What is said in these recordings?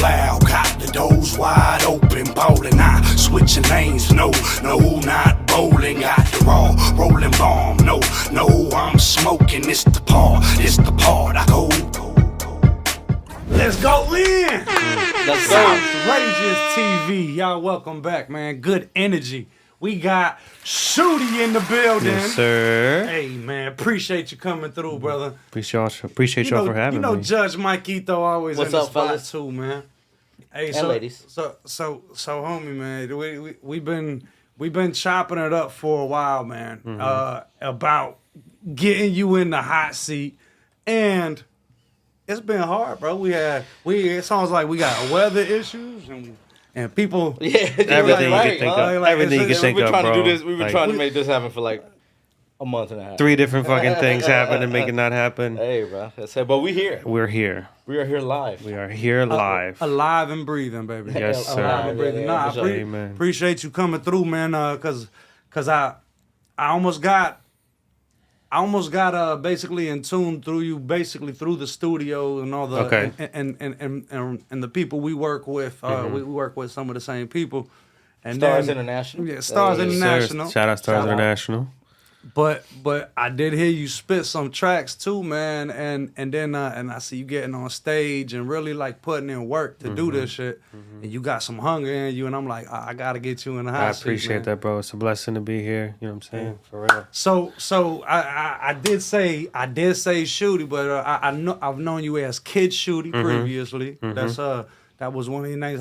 loud, got the doors wide open, ballin'. I switching lanes, no, not bowling. Got the raw, rolling bomb, no, I'm smoking. It's the part I go. Let's go in. Let's go. Southrageous TV. Y'all welcome back, man. Good energy. We got Shooty in the building. Yes, sir. Hey, man. Appreciate you coming through, brother. Appreciate y'all for having me. Judge Mikito always What's in the up, spot fellas? too, man. Hey, And ladies. So, homie, man. We've been chopping it up for a while, man. About getting you in the hot seat, and it's been hard, bro. It sounds like we got weather issues and people. Yeah, everything right, you can think of. Everything you can We've think of, bro. We've been trying to make this happen for like a month and a half. 3 different fucking things happen to make it not happen. Hey, bro. That's it. But we're here. We're here. We are here live. We are here live. Alive and breathing, baby. Yes, sir. Alive and breathing. Yeah, Amen. Appreciate you coming through, man. Cause I almost got basically in tune through you, basically through the studio and all the Okay. and the people we work with. We work with some of the same people. And Stars then, International. Yeah, Stars Yes, International. Shout out Stars International. But I did hear you spit some tracks too, man, and then I see you getting on stage and really like putting in work to do this shit, and you got some hunger in you, and I'm like, I gotta get you in the hot I seat, appreciate man. that, bro. It's a blessing to be here. You know what I'm saying? For real. So I did say Shooty, but I've known you as Kid Shooty previously. That was one of your names.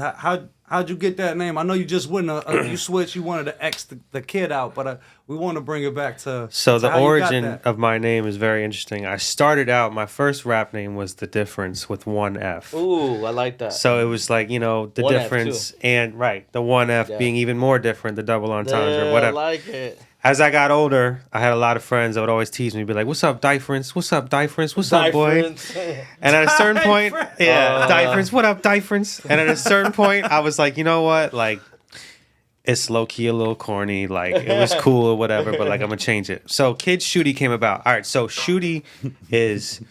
How'd you get that name? I know you just went you switched. You wanted to X the kid out, but we want to bring it back to. So the how you got origin that. of my name is very interesting. I started out, my first rap name was The Difference with 1 F. Ooh, I like that. So it was like, the 1 F difference too. and the 1 F Yeah. being even more different, the double entendre or whatever. I like it. As I got older, I had a lot of friends that would always tease me, be like, "What's up, Difference? What's up, Difference? What's up, boy?" And at a certain point, Difference, what up, Difference? And at a certain point, I was like, you know what? Like, it's low key a little corny. Like, it was cool or whatever, but like, I'm gonna change it. So, Kid Shooty came about. All right, so Shooty is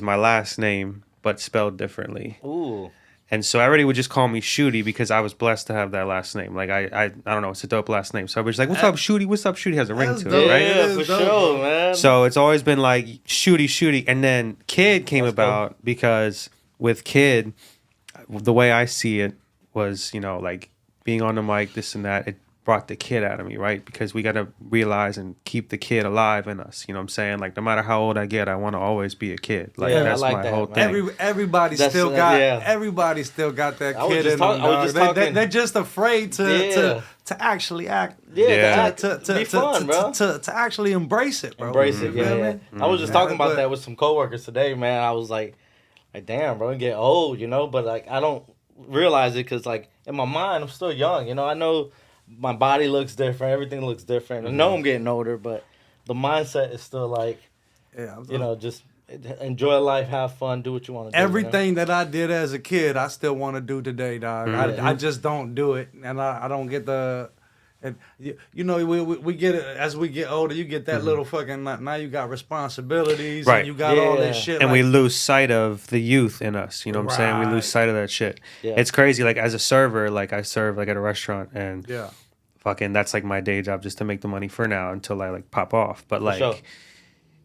my last name, but spelled differently. Ooh. And so everybody would just call me Shooty because I was blessed to have that last name. Like I don't know, it's a dope last name. So everybody's like, "What's up, Shooty? What's up, Shooty?" Has a ring That's to dope. it, right? Yeah, for sure, man. So it's always been like Shooty. And then Kid came about because with Kid, the way I see it was, like being on the mic, this and that, it brought the kid out of me, right? Because we got to realize and keep the kid alive in us. You know what I'm saying? Like, no matter how old I get, I want to always be a kid. Like, that's I like my that, whole man. thing. Everybody That's, still got yeah. everybody still got that I was kid just in them. I was dog. just talking- They're just afraid to actually act. Yeah. To be fun, bro. To actually embrace it, bro. Embrace it, You know yeah. what I mean? I was just talking about that with some coworkers today, man. I was like, damn, bro, I get old, but like I don't realize it because like in my mind I'm still young, I know my body looks different, everything looks different. I know I'm getting older, but the mindset is still like, just enjoy life, have fun, do what you want to do. Everything that I did as a kid, I still want to do today, dog. I just don't do it, and I don't get the. And we get it as we get older. You get that little fucking. Now you got responsibilities, Right. And you got all this shit, And like, we lose sight of the youth in us. You know what I'm saying? We lose sight of that shit. Yeah. It's crazy. Like as a server, like I serve like at a restaurant, and yeah. fucking that's like my day job just to make the money for now until I like pop off. But like. sure.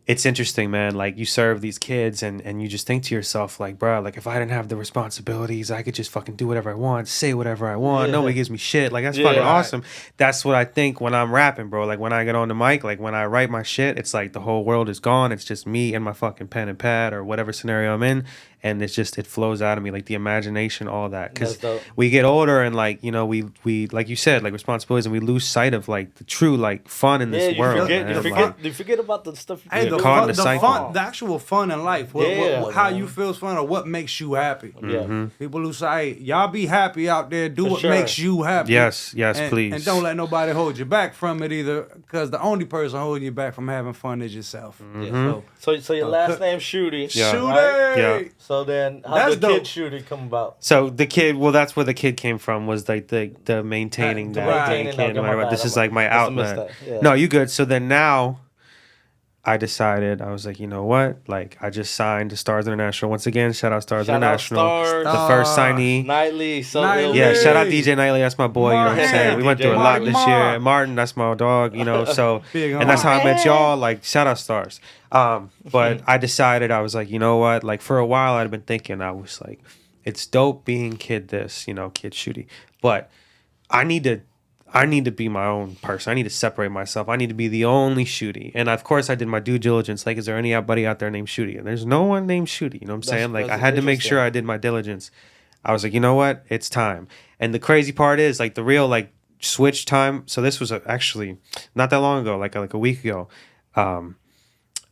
It's interesting, man. Like you serve these kids and you just think to yourself, like, bro, like if I didn't have the responsibilities, I could just fucking do whatever I want, say whatever I want. Yeah. Nobody gives me shit. Like that's Yeah. fucking Right. awesome. That's what I think when I'm rapping, bro. Like when I get on the mic, like when I write my shit, it's like the whole world is gone. It's just me and my fucking pen and pad or whatever scenario I'm in. And it's just, it flows out of me, like the imagination, all that. Because That's dope. we get older and like, we like you said, like responsibilities, and we lose sight of like the true like fun in this world. man. You forget about the stuff. Hey, You the do. caught in fun, the the cycle. fun, the actual fun in life. How you feel is fun, or what makes you happy. Yeah. People who say, y'all be happy out there, do For what sure. makes you happy. Yes, and, please. And don't let nobody hold you back from it either, because the only person holding you back from having fun is yourself. Yeah. So your last name Shooty. Yeah. Shooty! Right? Yeah. So then how That's did Kid dope. Shooty come about? So the kid, well, that's where the kid came from. Was like the maintaining The that maintaining, kid. okay, my bad, This is I like my must have missed outlet. that, yeah. No, you good. So then now, I decided, I was like, you know what? Like, I just signed to Stars International. Once again, shout out Stars Shout out International. Stars. The first signee. Nightly, so Nightly. Yeah, Hey. shout out DJ Nightly. That's my boy. You know what I'm saying? We went through a lot this year. Martin, that's my dog. You know, so Big and that's how I met homie. y'all. Like, shout out Stars. But I decided, I was like, you know what? Like, for a while, I'd been thinking, I was like, it's dope being kid this, you know, kid Shooty, but I need to be my own person. I need to separate myself. I need to be the only Shooty. And of course, I did my due diligence. Like, is there anybody out there named Shooty? And there's no one named Shooty. You know what I'm saying? Like, I had to make sure I did my diligence. I was like, you know what? It's time. And the crazy part is, like, the real, like, switch time. So this was actually not that long ago, like a week ago.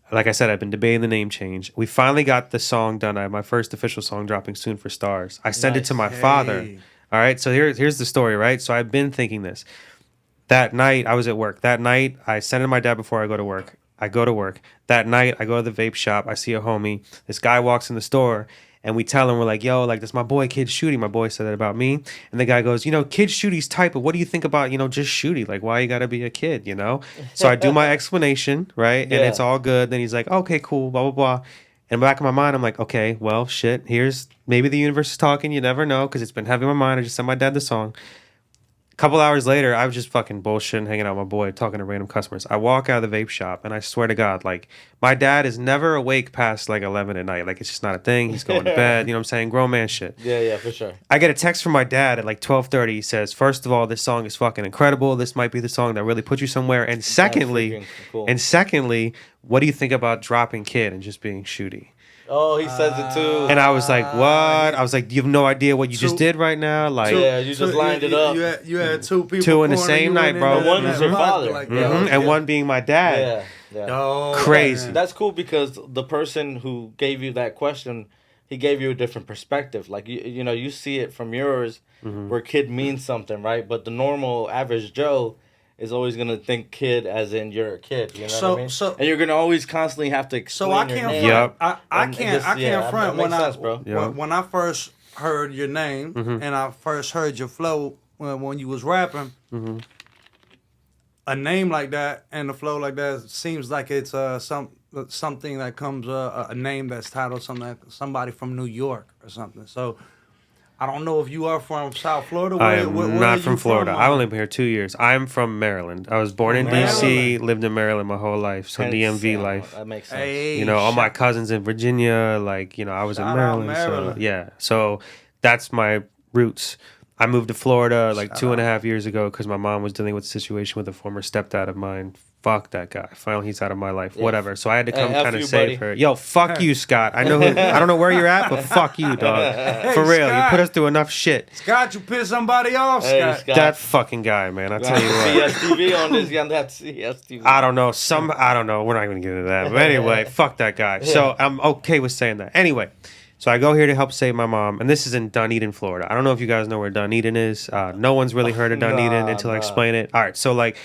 Like I said, I've been debating the name change. We finally got the song done. I have my first official song dropping soon for Stars. I sent it to my father. All right, so here's the story, right? So I've been thinking this. That night, I was at work. That night, I sent it to my dad before I go to work. I go to work. That night, I go to the vape shop. I see a homie. This guy walks in the store, and we tell him, we're like, yo, like, this my boy, Kid Shooty. My boy said that about me. And the guy goes, you know, Kid Shooty's type, but what do you think about, you know, just Shooty? Like, why you got to be a kid, you know? So I do my explanation, right? And it's all good. Then he's like, okay, cool, blah, blah, blah. And in the back of my mind, I'm like, okay, well, shit, here's, maybe the universe is talking. You never know, because it's been heavy on my mind. I just sent my dad the song. A couple hours later, I was just fucking bullshitting, hanging out with my boy, talking to random customers. I walk out of the vape shop, and I swear to God, like, my dad is never awake past, like, 11 at night. Like, it's just not a thing. He's going to bed. You know what I'm saying? Grown man shit. Yeah, for sure. I get a text from my dad at, like, 12:30. He says, first of all, this song is fucking incredible. This might be the song that really put you somewhere. And secondly, cool. what do you think about dropping Kid and just being Shooty? Oh, he says it too. And I was like, what? I was like, you have no idea what you just did right now? Like, you just lined it up. You had two people. Two in the same night, bro. One was your father. Like, and one being my dad. Yeah. Oh, Crazy. That's cool because the person who gave you that question, he gave you a different perspective. Like, you know, you see it from yours where kid means something, right? But the normal average Joe is always going to think kid as in you're a kid, you know what I mean? And you're going to always constantly have to explain I can't your name. Yep. I can't front when I first heard your name and I first heard your flow when you was rapping. A name like that and a flow like that seems like it's something that comes a name that's titled somebody from New York or something. So I don't know if you are from South Florida. I am not from Florida. I've only been here 2 years. I'm from Maryland. I was born in D.C., lived in Maryland my whole life. So DMV life. That makes sense. Hey, you know, all my cousins in Virginia, like, you know, I was in Maryland. So, yeah. So that's my roots. I moved to Florida like 2.5 years ago because my mom was dealing with a situation with a former stepdad of mine. Fuck that guy. Finally, he's out of my life. Yeah. Whatever. So I had to come kind of save her. Yo, fuck you, Scott. I know. I don't know where you're at, but fuck you, dog. Hey, for real. Scott. You put us through enough shit. Scott, you pissed somebody off, Scott. That fucking guy, man. I'll tell you what. CSTV on this. You got that CSTV. I don't know. I don't know. We're not going to get into that. But anyway, fuck that guy. So I'm okay with saying that. Anyway. So I go here to help save my mom, and this is in Dunedin, Florida. I don't know if you guys know where Dunedin is. No one's really heard of Dunedin until I explain it. All right, so like,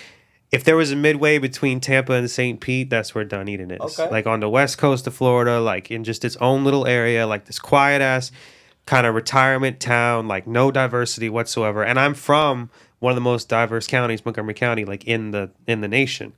if there was a midway between Tampa and St. Pete, that's where Dunedin is. Okay. Like on the west coast of Florida, like in just its own little area, like this quiet ass kind of retirement town, like no diversity whatsoever. And I'm from one of the most diverse counties, Montgomery County, like in the nation.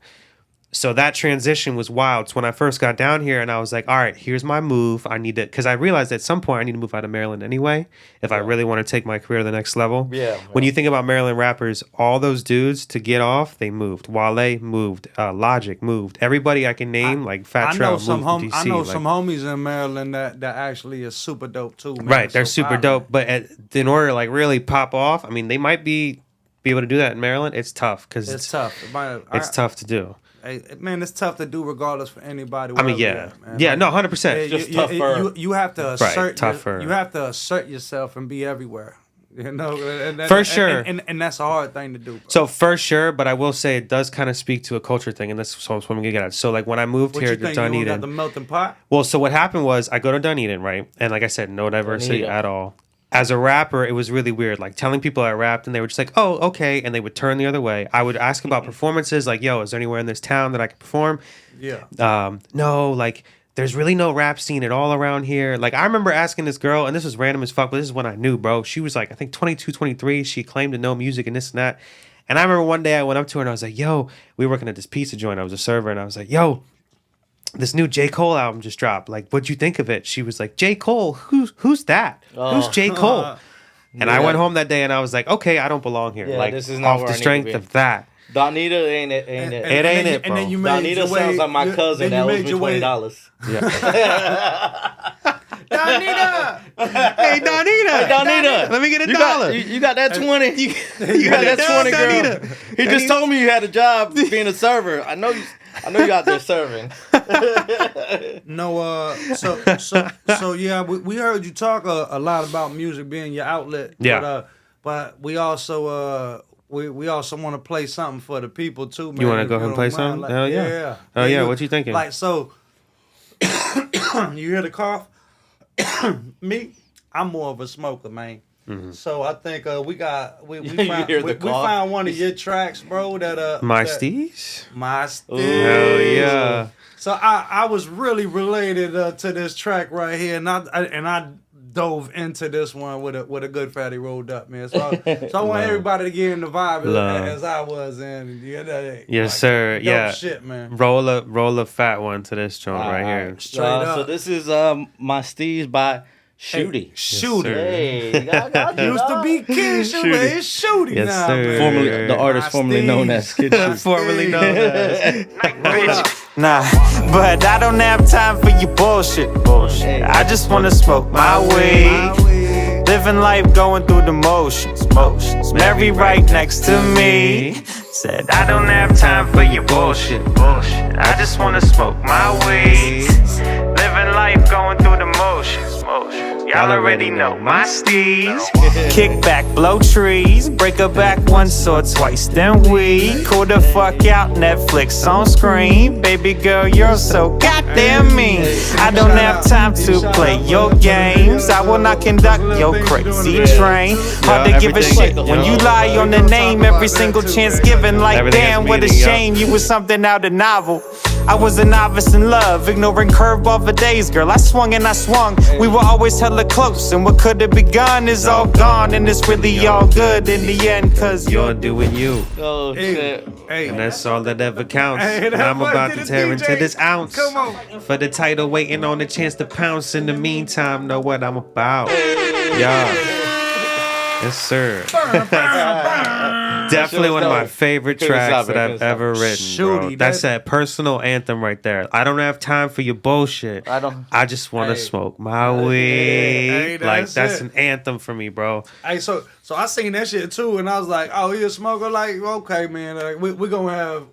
So that transition was wild. So when I first got down here and I was like, all right, here's my move. I need to, because I realized at some point I need to move out of Maryland anyway if I really want to take my career to the next level. Yeah. When you think about Maryland rappers, all those dudes to get off, they moved. Wale moved. Logic moved. Everybody I can name, like Fat Trell moved to DC. I know some homies in Maryland that actually is super dope too, man. Right, they're super dope. But in order to like really pop off, I mean, they might be able to do that in Maryland. It's tough because it's tough. It's tough to do. Hey, man, it's tough to do regardless for anybody. I mean, yeah, yeah, no, 100%. Just tougher. You have to assert, tougher. You have to assert yourself and be everywhere. You know, for sure, and that's a hard thing to do. Bro. So for sure, but I will say it does kind of speak to a culture thing, and that's what I'm gonna get at. So like when I moved here to Dunedin, you got the melting pot. Well, so what happened was I go to Dunedin, right, and like I said, no diversity at all. As a rapper, it was really weird. Like telling people I rapped, and they were just like, "Oh, okay," and they would turn the other way. I would ask about performances, like, "Yo, is there anywhere in this town that I could perform?" Yeah. No, like there's really no rap scene at all around here. Like I remember asking this girl, and this was random as fuck, but this is when I knew, bro. She was like, I think 22, 23. She claimed to know music and this and that. And I remember one day I went up to her and I was like, "Yo," we were working at this pizza joint. I was a server, and I was like, "Yo, this new J. Cole album just dropped. Like, what'd you think of it? She was like, J. Cole? Who's that? Who's J. Cole? And I went home that day and I was like, okay, I don't belong here. Yeah, like, this is not off where the I need to strength be. of that. Donita ain't it. It ain't it, bro. And then you made Donita sounds like my cousin that owes me $20. Yeah. Donita! Hey, Donita. Hey, Donita. Let me get a You dollar. You got that 20. You got got that 20, girl. Donita. He just told me you had a job being a server. I know you out there serving. No, so yeah, we heard you talk a lot about music being your outlet. Yeah. But we also we also want to play something for the people too, man. You want to if go ahead and don't play mind. something? Like, Hell yeah. yeah. Oh yeah, what you thinking? Like, so you hear the cough? Me, I'm more of a smoker, man. Mm-hmm. So I think we hear the cough? found one of your tracks, bro. My that- Steez? My Steez. Hell yeah. So I was really related to this track right here, and I dove into this one with a good fatty rolled up, man. So I want everybody to get in the vibe as I was in. Yes, like, sir. dope Yeah. shit, man. Roll a fat one to this joint right here. Straight up. So this is My Steez by Shooty. Shooty. sir. Hey, I got you, Used to be Kidshooty. It's Shooty Yes, now, sir. man. formerly the artist My formerly known Steez. as Kid Formerly known as. Nah, but I don't have time for your bullshit. I just wanna smoke my weed. Living life, going through the motions. Mary right next to me said, I don't have time for your bullshit. I just wanna smoke my weed. Living life, going through the motions. Y'all already know my steez. Kick back, blow trees, break her back once or twice, then we cool the fuck out. Netflix on screen, baby girl, you're so goddamn mean. I don't have time to play your games. I will not conduct your crazy train. Hard to give a shit when you lie on the name every single chance given. Like Everything damn, has what a meaning, yo. shame you was something out of novel. I was a novice in love, ignoring curveball for days, girl. I swung and I swung. We were always hella close, and what could have begun is all gone, and it's really all good in the end, cause You're doing you. Oh shit. Hey, And that's all that ever counts. Hey, And I'm that about boy to did tear it, into DJ. this ounce. Come on. For the title, waiting on the chance to pounce. In the meantime, know what I'm about. Yeah. Yes, sir. Definitely one of my favorite Couldn't tracks stop it, that I've couldn't stop ever it. written, bro. Shooty, That's that- that personal anthem right there. I don't have time for your bullshit. I just want to Hey. smoke my weed. Hey, Like, that's it. an anthem for me, bro. Hey, so I seen that shit too, and I was like, oh, he a smoker? Like, okay, man, like, we gonna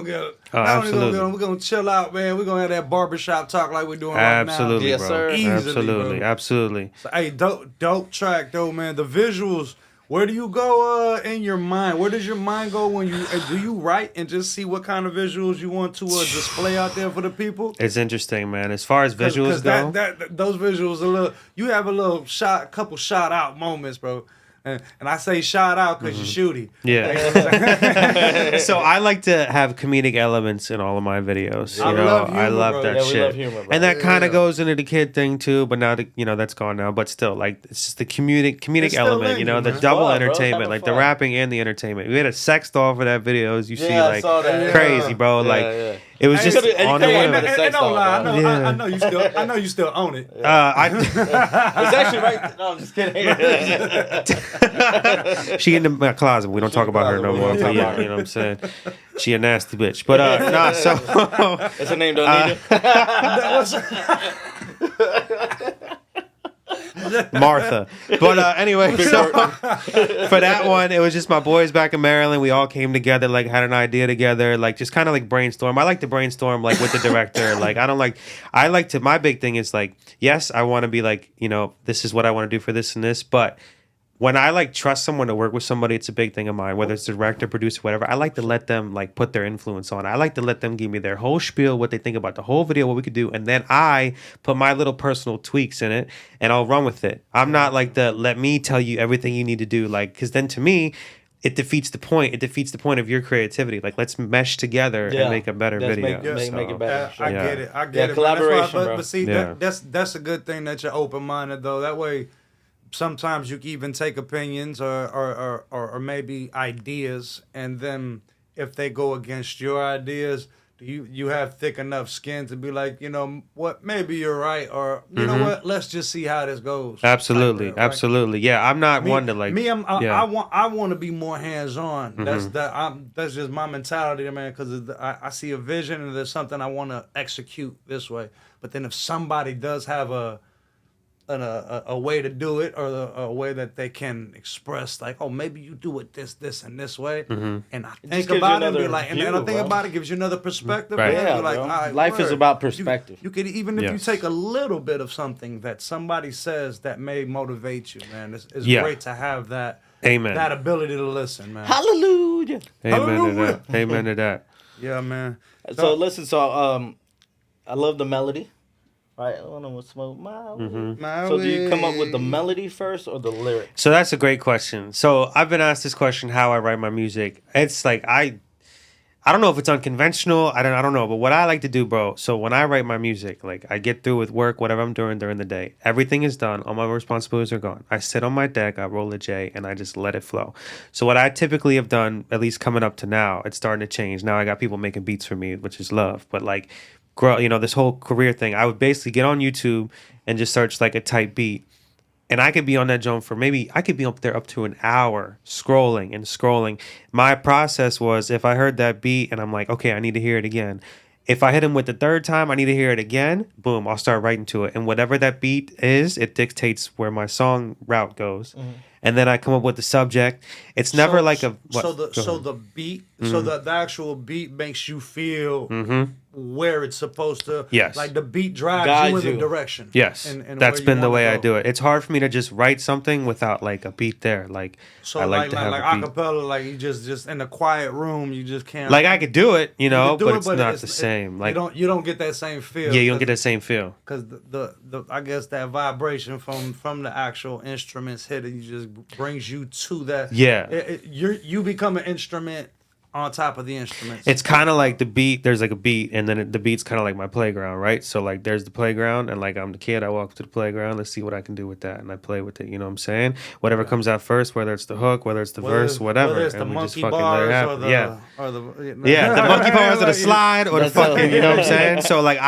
get. Oh, absolutely. We're gonna chill out, man. We're gonna have that barbershop talk like we're doing right now. Absolutely, Yes, bro. sir. Easily, Absolutely, bro. absolutely. So, hey, dope track though, man. The visuals. Where do you go in your mind? Where does your mind go when you do you write and just see what kind of visuals you want to display out there for the people? It's interesting, man. As far as visuals go, Those visuals you have a couple shot out moments, bro. And I say shout out because you're Shooty. yeah. So I like to have comedic elements in all of my videos. You I know, love humor, I love bro. that Yeah, we shit. love humor, bro. And that kind of Yeah. goes into the kid thing too, but now that's gone now. But still, like it's just the comedic It's still element, in you know, you, the man. double Fun, bro. It's entertainment, having like the fun. rapping and the entertainment. We had a sex doll for that video, as you see, Yeah, I like saw that. crazy, bro. Yeah, like yeah. it was Hey, just you could've- on you the could've whim. made a sex don't lie. doll, bro. I know you still own it. It's actually right. No, I'm just kidding. She in the closet. We don't talk about her no closet, we more. don't But talk yeah, about her. you know what I'm saying? She a nasty bitch. But nah, so Is her name Donita? Martha. But anyway, so for that one, it was just my boys back in Maryland. We all came together, like had an idea together, like just kind of like brainstorm. I like to brainstorm like with the director. Like I like to, my big thing is like, yes, I want to be like, you know, this is what I want to do for this and this, but when I like trust someone to work with somebody, it's a big thing of mine, whether it's director, producer, whatever. I like to let them like put their influence on. I like to let them give me their whole spiel, what they think about the whole video, what we could do. And then I put my little personal tweaks in it and I'll run with it. I'm not like let me tell you everything you need to do. Like, cause then to me, it defeats the point. It defeats the point of your creativity. Like, let's mesh together and make a better Let's video. Make it better. I Yeah. get it. I get Yeah, it. man. collaboration, That's why, bro. but see, Yeah. that's a good thing that you're open minded though. That way, sometimes you can even take opinions or maybe ideas, and then if they go against your ideas, you have thick enough skin to be like, you know what, maybe you're right, or you know what, let's just see how this goes. Absolutely, Type of, right? absolutely. Yeah, I'm not one to like. I want to be more hands on. That's just my mentality, man. Because I see a vision and there's something I want to execute this way. But then if somebody does have a way to do it, or a way that they can express, like, oh, maybe you do it this and this way, and I think about it and be like, and I think about it, gives you another perspective. Right. Yeah, Yeah, like, bro. all right, Life is word. about perspective. You could, even if you take a little bit of something that somebody says that may motivate you, man. It's great to have that. Amen. That ability to listen, man. Hallelujah. Amen to that. Amen to that. Yeah, man. So listen, I love the melody. Right, I want to smoke my weed. So do you come up with the melody first or the lyrics? So that's a great question. So I've been asked this question, how I write my music. It's like I don't know if it's unconventional. I don't know. But what I like to do, bro. So when I write my music, like I get through with work, whatever I'm doing during the day, everything is done. All my responsibilities are gone. I sit on my deck, I roll a J, and I just let it flow. So what I typically have done, at least coming up to now, it's starting to change. Now I got people making beats for me, which is love. But like, grow, this whole career thing, I would basically get on YouTube and just search like a type beat. And I could be on that joint for I could be up there up to an hour scrolling. My process was, if I heard that beat and I'm like, okay, I need to hear it again. If I hit him with the third time, I need to hear it again. Boom, I'll start writing to it. And whatever that beat is, it dictates where my song route goes. And then I come up with the subject. It's never like a... What? So the beat, so the actual beat makes you feel where it's supposed to. Yes. Like the beat drives Guides you in you. the direction. Yes, and that's been the way I go. do it. It's hard for me to just write something without like a beat there. Like, So I like to have a beat. acapella, like you just in a quiet room, you just can't. Like I could do it, you can do but it, it's not the same. Like you don't get that same feel. yeah, you don't get that same feel. Because the I guess that vibration from the actual instruments hitting just brings you to that. Yeah. You become an instrument on top of the instruments. It's kind of like the beat. There's like a beat, and then the beat's kind of like my playground, right? So like, there's the playground, and like I'm the kid. I walk to the playground. Let's see what I can do with that, and I play with it. You know what I'm saying? Whatever comes out first, whether it's the hook, whether it's the verse, whatever, Whether it's the and we just monkey fucking let it bars happen. yeah. Yeah, the monkey bars or the slide or the fucking, you know what I'm saying? So like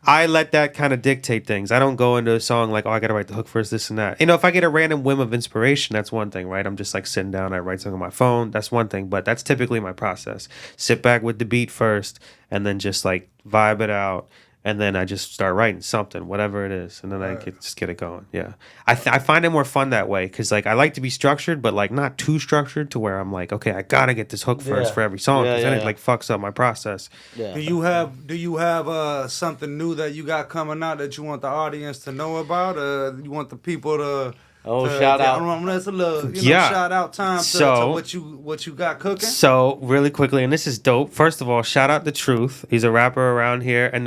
I let that kind of dictate things. I don't go into a song like, oh, I got to write the hook first, this and that. If I get a random whim of inspiration, that's one thing, right? I'm just like sitting down, I write something on my phone. That's one thing, but that's typically my process. Sit back with the beat first and then just like vibe it out. And then I just start writing something, whatever it is, and then I just get it going. Yeah, I find it more fun that way because like I like to be structured, but like not too structured to where I'm like, okay, I gotta get this hook first for every song because then it like fucks up my process. Yeah. Do you have something new that you got coming out that you want the audience to know about? You want the people to shout out. That's a little Yeah. shout out time to what you got cooking. So really quickly, and this is dope. First of all, shout out to Truth. He's a rapper around here, and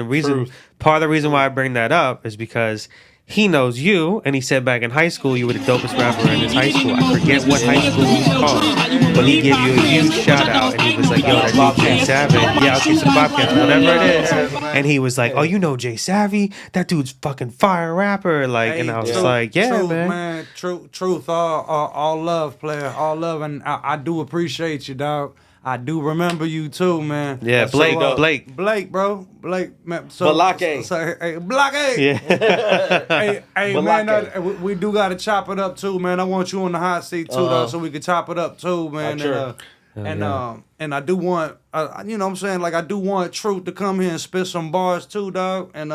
part of the reason why I bring that up is because he knows you, and he said back in high school you were the dopest rapper in his high school. I forget what high school he was called, but he gave you a huge shout out, and he was like, yo, that dude Jay Savvy. Yeah, okay, so Bobcats, whatever it is. And he was like, oh, you know Jay Savvy? That dude's fucking fire rapper. Like, and I was like, yeah, truth, man. Truth, all love, player, all love, and I do appreciate you, dog. I do remember you too, man. Yeah, Blake, bro. Blake, man. Balake. Hey, Balake. Yeah. hey man, we do got to chop it up too, man. I want you on the hot seat too, though, so we can chop it up too, man. Sure. And I do want, you know what I'm saying? Like, I do want Truth to come here and spit some bars too, dog. And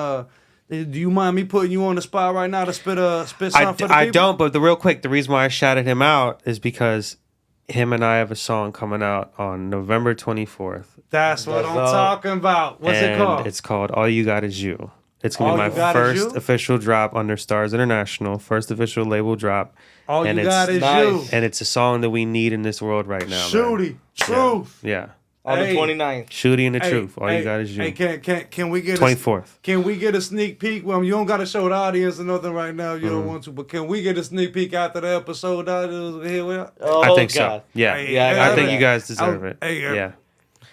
do you mind me putting you on the spot right now to spit something for the people? I don't, but the reason why I shouted him out is because him and I have a song coming out on November 24th. That's what I'm talking about. What's it called? It's called All You Got Is You. It's going to be my first official drop under Stars International, first official label drop. All You Got Is You. And it's a song that we need in this world right now. Shooty, Truth. Yeah. On the 29th. Shooty and the Truth. All You Got Is You. Hey, can we get 24th. Can we get a sneak peek? Well, you don't got to show the audience or nothing right now. You don't want to, but can we get a sneak peek after the episode? Here we are. I think so. Yeah. Hey, I think you guys deserve it. Hey, yeah.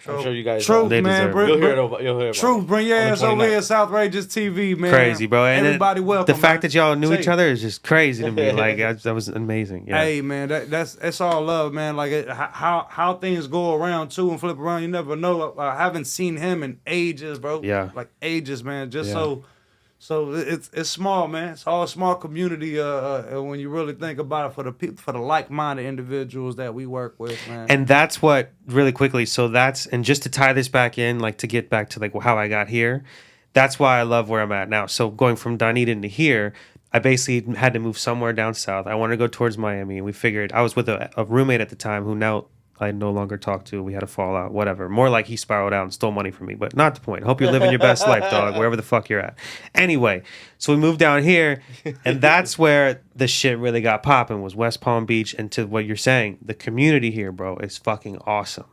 I'm sure you guys. Truth, They man. deserve it. You'll hear about it. Truth, bring your On the ass over 29th. here, Southrageous TV, man. Crazy, bro. And everybody welcome. the fact man. that y'all knew Say each it. other is just crazy to me. Like that was amazing. Yeah. Hey man, that's all love, man. Like how things go around too and flip around. You never know. I haven't seen him in ages, bro. Yeah. like ages, man. Just Yeah. so it's small, man. It's all a small community. When you really think about it, for the people, for the like-minded individuals that we work with, man. And that's what really quickly. So and just to tie this back in, like to get back to like how I got here. That's why I love where I'm at now. So going from Dunedin to here, I basically had to move somewhere down south. I wanted to go towards Miami, and we figured I was with a roommate at the time who now I no longer talk to. We had a fallout, whatever. More like he spiraled out and stole money from me, but not the point. Hope you're living your best life, dog, wherever the fuck you're at. Anyway, so we moved down here, and that's where the shit really got popping, was West Palm Beach. And to what you're saying, the community here, bro, is fucking awesome.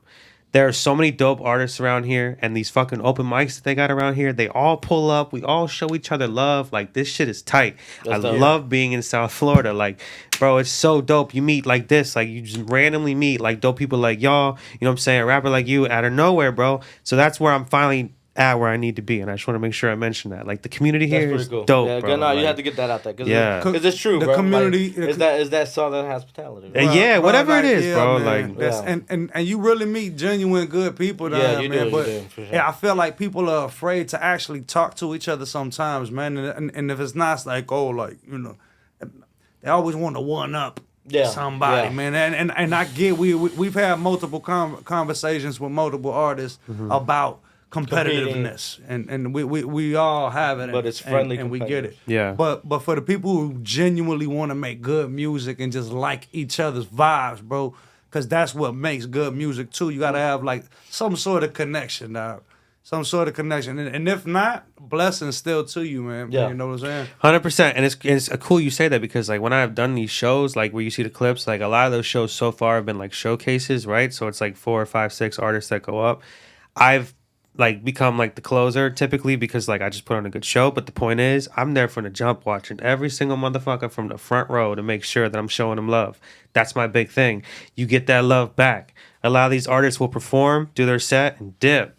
There are so many dope artists around here, and these fucking open mics that they got around here, they all pull up. We all show each other love. Like, this shit is tight. That's I dope. love being in South Florida. Like, bro, it's so dope. You meet like this. Like, you just randomly meet, like, dope people like y'all. You know what I'm saying? A rapper like you out of nowhere, bro. So that's where I'm finally at, where I need to be. And I just want to make sure I mention that. Like, the community That's here pretty is cool. dope, Yeah, bro. no, you Like, have to get that out there. Cause Yeah. because it's true, The bro. community- Like, is that Southern hospitality? Bro? Yeah, Bro, whatever like, it is, yeah, bro. man. Like, That's, Yeah. and you really meet genuine good people down Yeah, there, you man. do, But you do, for sure. yeah, I feel like people are afraid to actually talk to each other sometimes, man. And if it's not, it's like, oh, like, you know, they always want to one up somebody, yeah. man. And I get we've had multiple conversations with multiple artists about competitiveness, and we all have it, But it's friendly and we get it. Yeah. But for the people who genuinely want to make good music and just like each other's vibes, bro, because that's what makes good music too. You gotta have like some sort of connection, dog. Some sort of connection, and if not, blessings still to you, man. Yeah. You know what I'm saying? 100%. And it's cool you say that, because like when I've done these shows, like where you see the clips, like a lot of those shows so far have been like showcases, right? So it's like 4 or 5, 6 artists that go up. I've like become like the closer typically, because like I just put on a good show. But the point is, I'm there from the jump, watching every single motherfucker from the front row to make sure that I'm showing them love. That's my big thing. You get that love back. A lot of these artists will perform, do their set, and dip.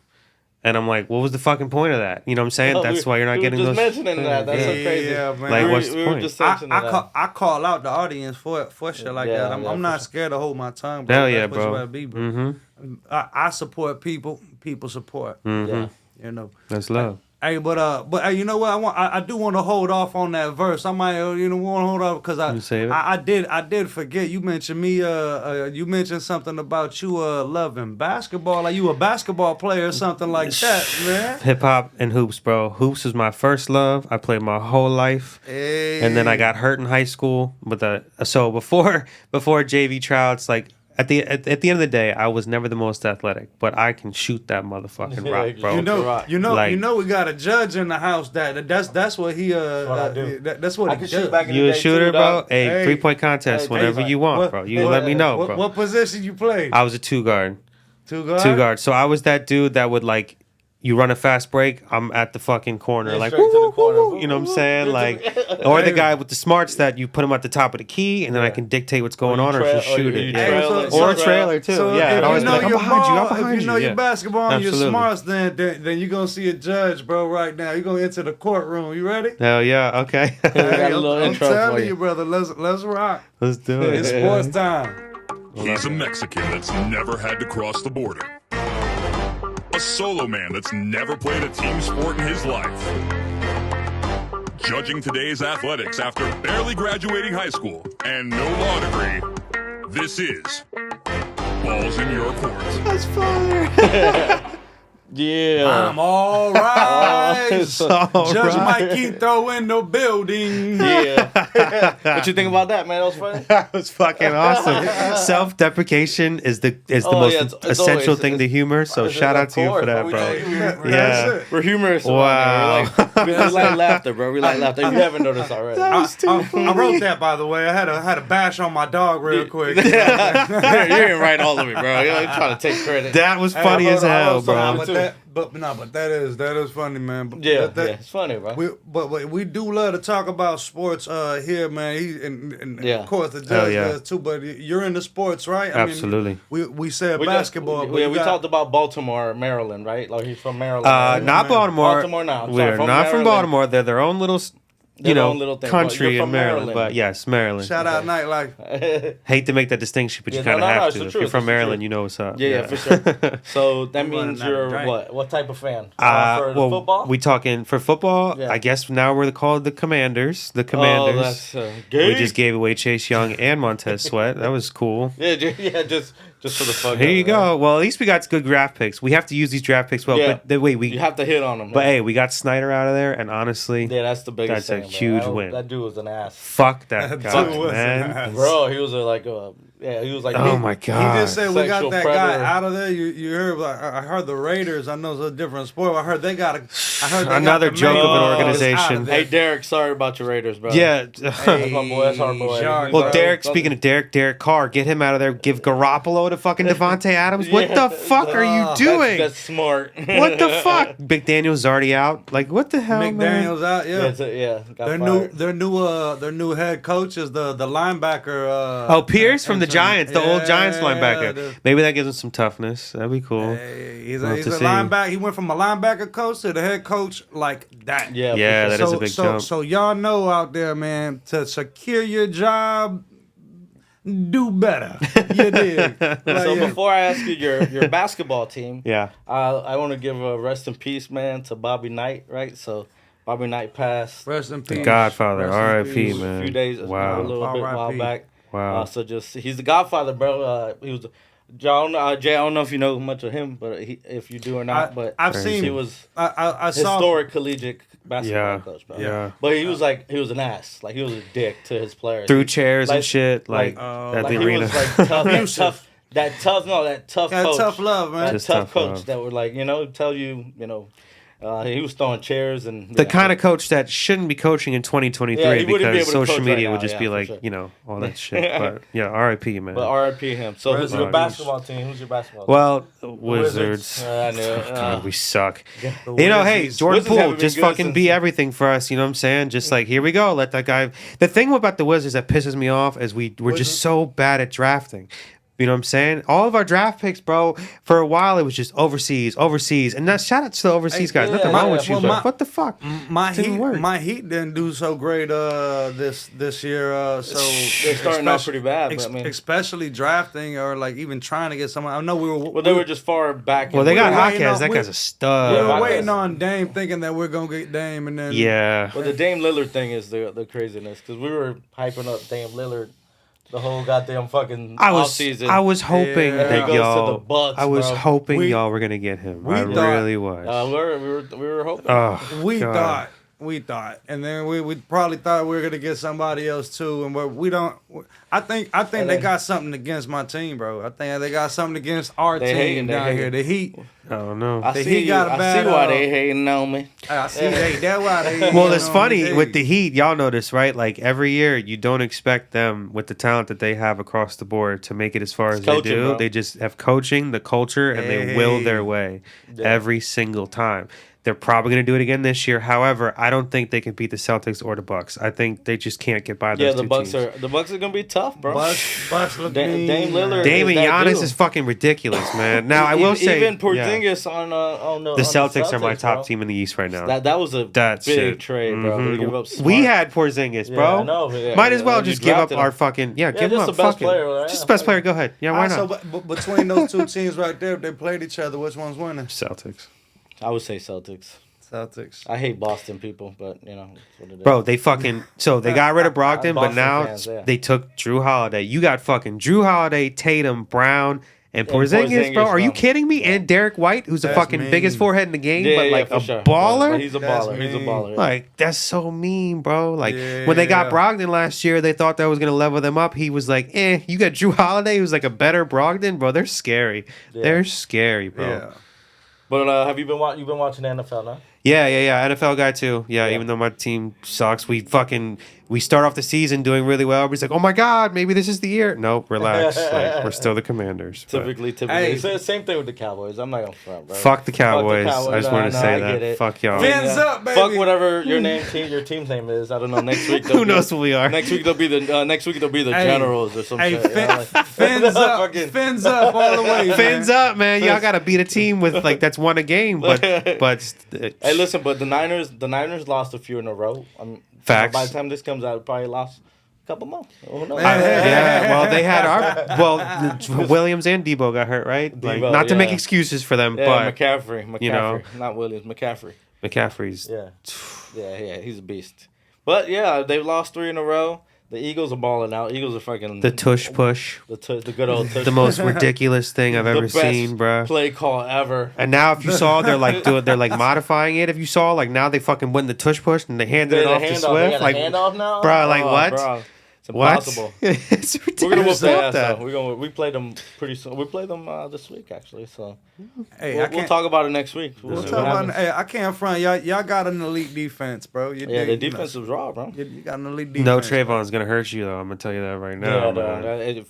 And I'm like, what was the fucking point of that? You know what I'm saying? Oh, That's why you're not we were getting just those. mentioning that. That's so crazy. Yeah, man. Like, what's the we were point? just mentioning that. I call out the audience for shit like Yeah, that. I'm yeah, not for scared to hold my tongue, bro. Hell yeah, That's what bro. you gotta be, bro. Mm-hmm. I support people. People support. Yeah. You know. That's love. Hey, but hey, you know what? I do want to hold off on that verse. I might, want to hold off because You save it? I did forget. You mentioned me. You mentioned something about you loving basketball. Like you a basketball player or something like that, man. Hip hop and hoops, bro. Hoops was my first love. I played my whole life. Hey. And then I got hurt in high school with so before JV tryouts, like at the end of the day, I was never the most athletic, but I can shoot that motherfucking rock, bro. You know, we got a judge in the house that's what he what I do. that's what I he can shoot does. back in You the a day shooter, too, bro? dog. Hey, Hey. 3-point contest, Hey, whenever you want, bro. You let me know, bro. What position you play? I was a 2 guard. 2 guard. 2 guard. So I was that dude that would like, you run a fast break, I'm at the fucking corner, Yeah, like, straight to the woo, corner. woo, woo, you know what I'm saying? Like, or the guy with the smarts that you put him at the top of the key, and then I can dictate what's going on, or if you shoot it. Hey, Yeah. so- Or a trailer too. So Yeah, if I'd always you be know like, I'm your behind you, I'm ball, behind if you know you. your basketball and your Absolutely. smarts, then you're gonna see a judge, bro. Right now, you're gonna enter the courtroom. You ready? Hell yeah, okay. got a little I'm intro for telling you. you, brother. Let's rock. Let's do It's it. sports time. He's a Mexican that's never had to cross the border. A solo man that's never played a team sport in his life. Judging today's athletics after barely graduating high school and no law degree, this is Balls in Your Court. That's fire. Yeah. I'm all right. All Judge right. Mikito in the building. Yeah. What you think about that, man? That was funny. That was fucking awesome. Self-deprecation is the Oh, most yeah, it's essential always- thing to humor. So it's- shout of out to you for course, that, bro. bro. That's Yeah. it. We're humorous. Wow. Around here. We like laughter, bro. We like laughter. You haven't noticed already. I wrote that, by the way. I had a bash on my dog real quick. you didn't write all of it, bro. You're trying to take credit. That was funny as hell, bro. But But that is funny, man. But Yeah, it's funny, bro. But we do love to talk about sports here, man. And Yeah. of course the judge yeah. does too. But you're in the sports, right? Absolutely. We said We basketball. Just, but we talked about Baltimore, Maryland, right? Like he's from Maryland. Not man. Baltimore. Baltimore now. I'm We're sorry, not from Maryland. Baltimore. They're their own little, Their own little thing. country You're in from Maryland. But yes, Maryland. Shout out nightlife. Hate to make that distinction, but you Yeah, kind of no, have it's to. the If truth, you're from it's the Maryland, truth. you know what's up. Yeah, for sure. So that I'm means running out of you're drink. what? What type of fan? For the Well, football? we talking for football. Yeah. I guess now we're called the Commanders. The Commanders. Oh, that's we gay. just gave away Chase Young and Montez Sweat. That was cool. Yeah, just for the fuck. Here you of it, go. Well, at least we got good draft picks. We have to use these draft picks well. Yeah. But the, wait, we. You have to hit on them. But hey, we got Snyder out of there, and honestly, yeah, that's the biggest that's a thing. huge man. win. That dude was an ass, fuck that That guy, dude was man. an ass. bro. He was he was like, Oh my He god. just said we got Sexual that predator. guy out of there. You heard? Like, I heard the Raiders. I know it's a different sport. I heard they got a. I heard they Another got the joke main of an guys organization. out of there. Hey, Derek, sorry about your Raiders, bro. Yeah. That's my boy. That's our boy. Shark, Well, bro. Derek. Speaking of Derek Carr, get him out of there. Give Garoppolo to fucking Devontae Adams. What Yeah, the fuck are you doing? That's smart. What the fuck? Big Daniel's already out. Like what the hell, man? McDaniel's out. Yeah. Got Their fired. new head coach is the linebacker. Oh, Pierce from the intern. Giants, the old Giants Yeah, linebacker. the- Maybe that gives him some toughness. That'd be cool. Hey, he's Love a to see. linebacker. He went from a linebacker coach to the head coach like that. Yeah, Yeah, for that sure. is a big jump. So y'all know out there, man, to secure your job, do better. You did. So before I ask you your basketball team, Yeah. I want to give a rest in peace, man, to Bobby Knight, right? So Bobby Knight passed Rest in peace. Godfather, Rest in R.I.P. peace. man. a few days, Wow. a little bit while R.I.P. back. Wow. So he's the Godfather, bro. He was. John, Jay, I don't know if you know much of him, but if you do or not, but I've Crazy. seen. he was I saw. historic collegiate basketball Yeah. coach, bro. Yeah. But he was an ass. Like he was a dick to his players. Through chairs and Like- shit, like- at Like the he arena. was like tough, that tough Yeah, coach. tough love, man. That Just tough tough coach love. that would tell you, he was throwing chairs and The kind of coach that shouldn't be coaching in 2023 Yeah, he wouldn't be because able to social coach media right would now, just yeah, be for like, sure. all that shit. But yeah, R.I.P. man. But RIP him. So who's your Rest in basketball team? Who's your basketball team? Well, Wizards. I knew it. God, we suck. The You know, hey, Wizards. Jordan Wizards Poole, haven't been just good fucking since- be everything for us. You know what I'm saying? Just like, here we go. Let that guy. The thing about the Wizards that pisses me off is we're just so bad at drafting. You know what I'm saying? All of our draft picks, bro, for a while it was just overseas. And now shout out to the overseas guys. yeah, Nothing yeah, wrong with you, well, but my- what the fuck? My Didn't Heat, work. my Heat didn't do so great this year. So They're starting out pretty bad, but I mean, especially drafting or like even trying to get someone. I know we were. well, they were just far back. Well, they got were waiting Hawkins. on- That we- guy's a we stud. were Hawkins. waiting on Dame, thinking that we're gonna get Dame, and then Yeah. Well, the Dame Lillard thing is the craziness because we were hyping up Dame Lillard the whole goddamn fucking I was offseason. hoping Yeah. that He goes to y'all. the Bucks, I was bro. hoping We- y'all were gonna get him. we I thought- really was. we were hoping. Oh, we God. thought, and then we probably thought we were gonna get somebody else too, and we don't. I think they got something against my team, bro. I think they got something against our They team hating, they down hating. here. The Heat. I don't know. I The see Heat you. got a I bad, see why they hating on me. I see that's why they. Well, it's on funny the with the Heat. Y'all notice, right? Like every year, you don't expect them with the talent that they have across the board to make it as far as coaching, they do. bro. They just have coaching, the culture, and they will Hey. their way every single time. They're probably going to do it again this year. However, I don't think they can beat the Celtics or the Bucks. I think they just can't get by those Yeah, two the Bucks teams. are gonna be tough, bro. Bucks look mean. Dame Lillard. Dame and that Giannis dude. is fucking ridiculous, man. Now I will say, even yeah, Porzingis on the Celtics are my top bro. team in the East right now. That was a That's big it. trade, bro. Mhm. They give up We Smart. had Porzingis, Yeah, bro. I know, yeah, Might as well when you just give up drafted our him. fucking give just him up. the best Fuck it. player, right? Just the best player. Go ahead. Yeah, why So, not? but between those two teams right there, if they played each other, which one's winning? Celtics. I would say Celtics. Celtics. I hate Boston people, but that's what it is. Bro, they fucking they got rid of Brogdon, but Boston now fans, yeah. they took Drew Holiday. You got fucking Drew Holiday, Tatum, Brown, and Porzingis, bro. Are you bro. kidding me? And Derek White, who's the That's fucking mean. biggest forehead in the game, Yeah, but yeah, like for a sure. baller. But he's a That's baller. He's a mean. baller. Yeah. Like that's so mean, bro. Like when they got Yeah. Brogdon last year, they thought that was gonna level them up. He was like, you got Drew Holiday, who's like a better Brogdon, bro. They're scary. Yeah. They're scary, bro. Yeah. But have you been watching the NFL now? Yeah. NFL guy too. Yeah, even though my team sucks, we start off the season doing really well. Everybody's like, "Oh my god, maybe this is the year." Nope, relax. Like, we're still the Commanders. but- Typically. Hey. It's the same thing with the Cowboys. I'm not gonna front, bro. Fuck the Cowboys. I just wanted to say I get that. it. Fuck y'all. Fins up, baby. Fuck whatever your team's name is. I don't know. Next week, Who knows what we are? Next week they'll be the Hey. Generals or some shit. Fins up, Fucking- fins up all the way. Fins up, man. Y'all got to beat a team with like that's won a game, but Hey, listen, but the Niners lost a few in a row. Facts. By the time this comes out, probably lost a couple more. Who knows? yeah, well, they had Williams and Debo got hurt, right? Like, Debo, not to make yeah. excuses for them, Yeah, but McCaffrey, you know. not Williams, McCaffrey. McCaffrey's. Yeah, he's a beast. But yeah, they've lost 3 in a row. The Eagles are balling out. Eagles are fucking The tush push. the good old tush. The most ridiculous thing I've ever best seen, bruh. play call ever. And now, if you saw, they're like modifying it. If you saw, like now they fucking win the tush push and they handed it off to They Swift. got Like, a handoff now, bro, like Oh, what? Bro. It's what? impossible. It's We're gonna whoop ridiculous. their Stop ass that. though. We played them pretty soon. We played them this week actually. So Hey, we'll talk about it next week. We'll see Talk what about, happens. hey, I can't front. Y'all got an elite defense, bro. Yeah, the defense is raw, bro. You got an elite defense. No, Trayvon's gonna hurt you though. I'm gonna tell you that right now. man.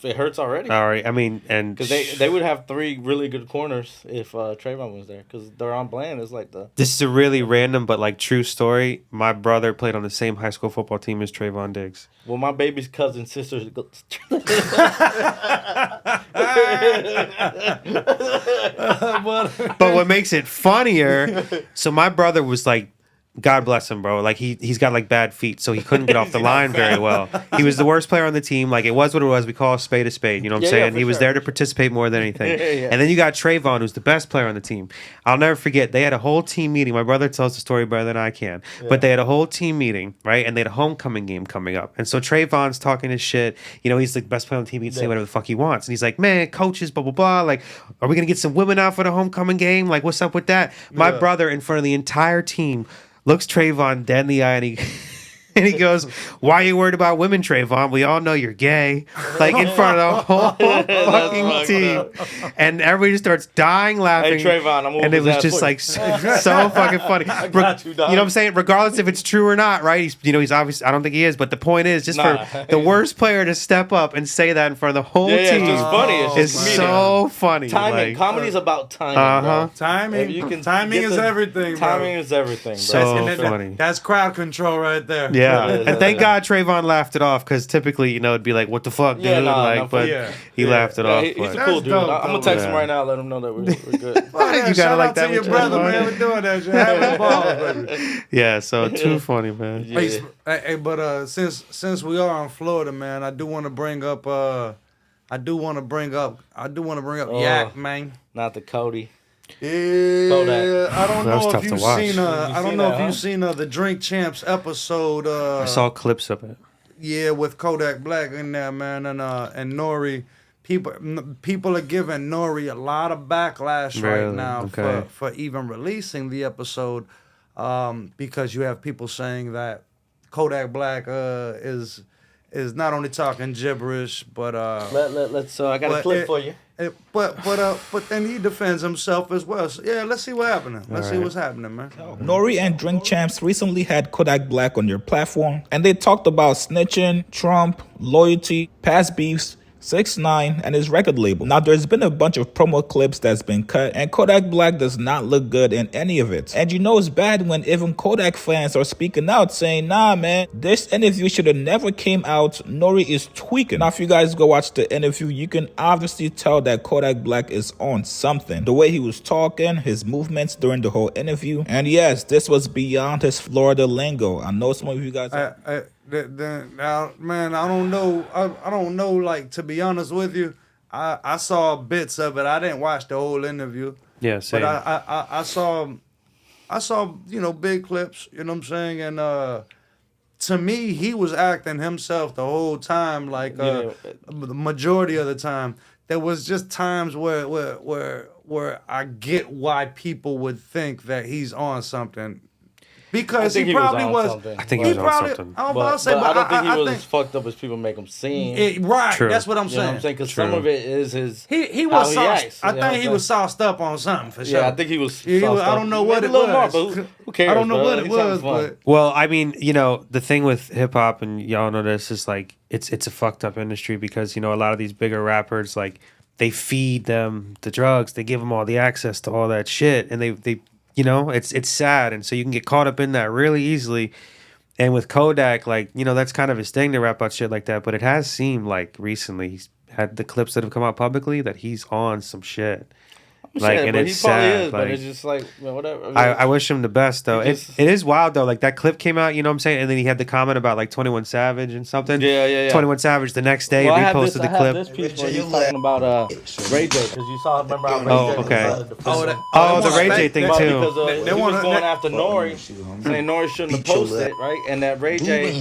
It hurts already. All right, I mean, and Because they would have 3 really good corners if Trayvon was there. Because Deron Bland is like the... this is a really random but like true story. My brother played on the same high school football team as Trayvon Diggs. Well, my baby's cousin sister... But But what makes it funnier, so my brother was like, God bless him, bro. Like he's got like bad feet, so he couldn't get off the line very well. He was the worst player on the team. Like it was what it was. We call a spade a spade. You know what I'm Yeah, saying? for He was sure. there to participate more than anything. Yeah. And then you got Trayvon, who's the best player on the team. I'll never forget. They had a whole team meeting. My brother tells the story better than I can. But they had a whole team meeting, right? And they had a homecoming game coming up. And so Trayvon's talking his shit. You know, he's the best player on the team. He can say whatever the fuck he wants. And he's like, man, coaches, blah blah blah. Like, are we gonna get some women out for the homecoming game? Like, what's up with that? My brother, in front of the entire team, looks Trayvon dead in the eye and he goes, why are you worried about women, Trayvon? We all know you're gay. Like in front of the whole fucking team. And everybody just starts dying laughing. Hey, Trayvon, I'm and it was just like so fucking funny. got you, dog. know what I'm saying? Regardless if it's true or not, right? He's obviously, I don't think he is, but the point is just Nah. for the worst player to step up and say that in front of the whole Yeah, team it's just funny. It's is just so funny. Timing. Like, Comedy's about timing, Uh-huh. bro. timing, If you can timing get is the- everything, bro. Timing is everything, bro. So And funny. That's crowd control right there. Yeah, Yeah, and thank God Trayvon laughed it off because typically, you know, it'd be like, "What the fuck, dude?" Yeah, nah, like, nah, but yeah. he Yeah. laughed it Yeah, off. he's but- a cool That's dude. dope, I'm gonna though, text him yeah. right now. Let him know that we're good. Oh, You gotta shout like out that to your with brother, Trayvon. man. We're doing that shit. Having balls, baby. yeah, so too funny, man. Yeah. Hey, but since we are in Florida, man, I do want to bring up Yak, man. Not the Cody. Yeah, Kodak. I don't That was know tough if to you've watch. seen. I don't seen know that, if huh? you've seen the Drink Champs episode. I saw clips of it. Yeah, with Kodak Black in there, man, and Nori. People are giving Nori a lot of backlash right Really? now Okay. for even releasing the episode, because you have people saying that Kodak Black is not only talking gibberish, but Let's. I got a but clip for you. but then he defends himself as well. So, yeah, let's see what happening. Let's see right. what's happening, man. Nori and Drink Champs recently had Kodak Black on their platform, and they talked about snitching, Trump, loyalty, past beefs, 6ix9ine, and his record label. Now, there's been a bunch of promo clips that's been cut, and Kodak Black does not look good in any of it. And you know it's bad when even Kodak fans are speaking out saying, nah, man, this interview should have never came out. Nori is tweaking. Now, if you guys go watch the interview, you can obviously tell that Kodak Black is on something. The way he was talking, his movements during the whole interview. And yes, this was beyond his Florida lingo. I know some of you guys... Now, man, I don't know. I don't know. Like, to be honest with you, I saw bits of it. I didn't watch the whole interview. Yeah, same. But I saw big clips. You know what I'm saying? And to me, he was acting himself the whole time. Like the majority of the time, there was just times where I get why people would think that he's on something. Because I think he he was probably on was. something. I think he was on something. I was about But, to say, but I don't think he was think, as fucked up as people make him seem. right. True. That's what I'm You know what I'm saying. saying? Because True. some of it is his. He how was sauced. acts, I you know what think I'm he was saying? sauced up on something for sure. Yeah, I think he was. Yeah, sauced I up. don't know what Maybe it a little was. more, but Who cares? I don't know bro? what it He's having was, fun. but Well, I mean, the thing with hip hop, and y'all know this, is like it's a fucked up industry because a lot of these bigger rappers, like, they feed them the drugs, they give them all the access to all that shit, and they it's sad, and so you can get caught up in that really easily. And with Kodak, like, that's kind of his thing to rap about shit like that, but it has seemed like recently he's had the clips that have come out publicly that he's on some shit. Like, and but it's he probably sad. is, like, but it's just like, whatever. I wish him the best though. It is wild though. Like that clip came out, you know what I'm saying, and then he had the comment about like 21 Savage and something. Yeah. 21 Savage the next day Well, reposted the I have clip. this piece where he's talking about Ray J, because you saw, remember how Ray J okay. decided to The Ray J thing too. Because he was going after Nori, saying Nori shouldn't have posted, right? And that Ray J,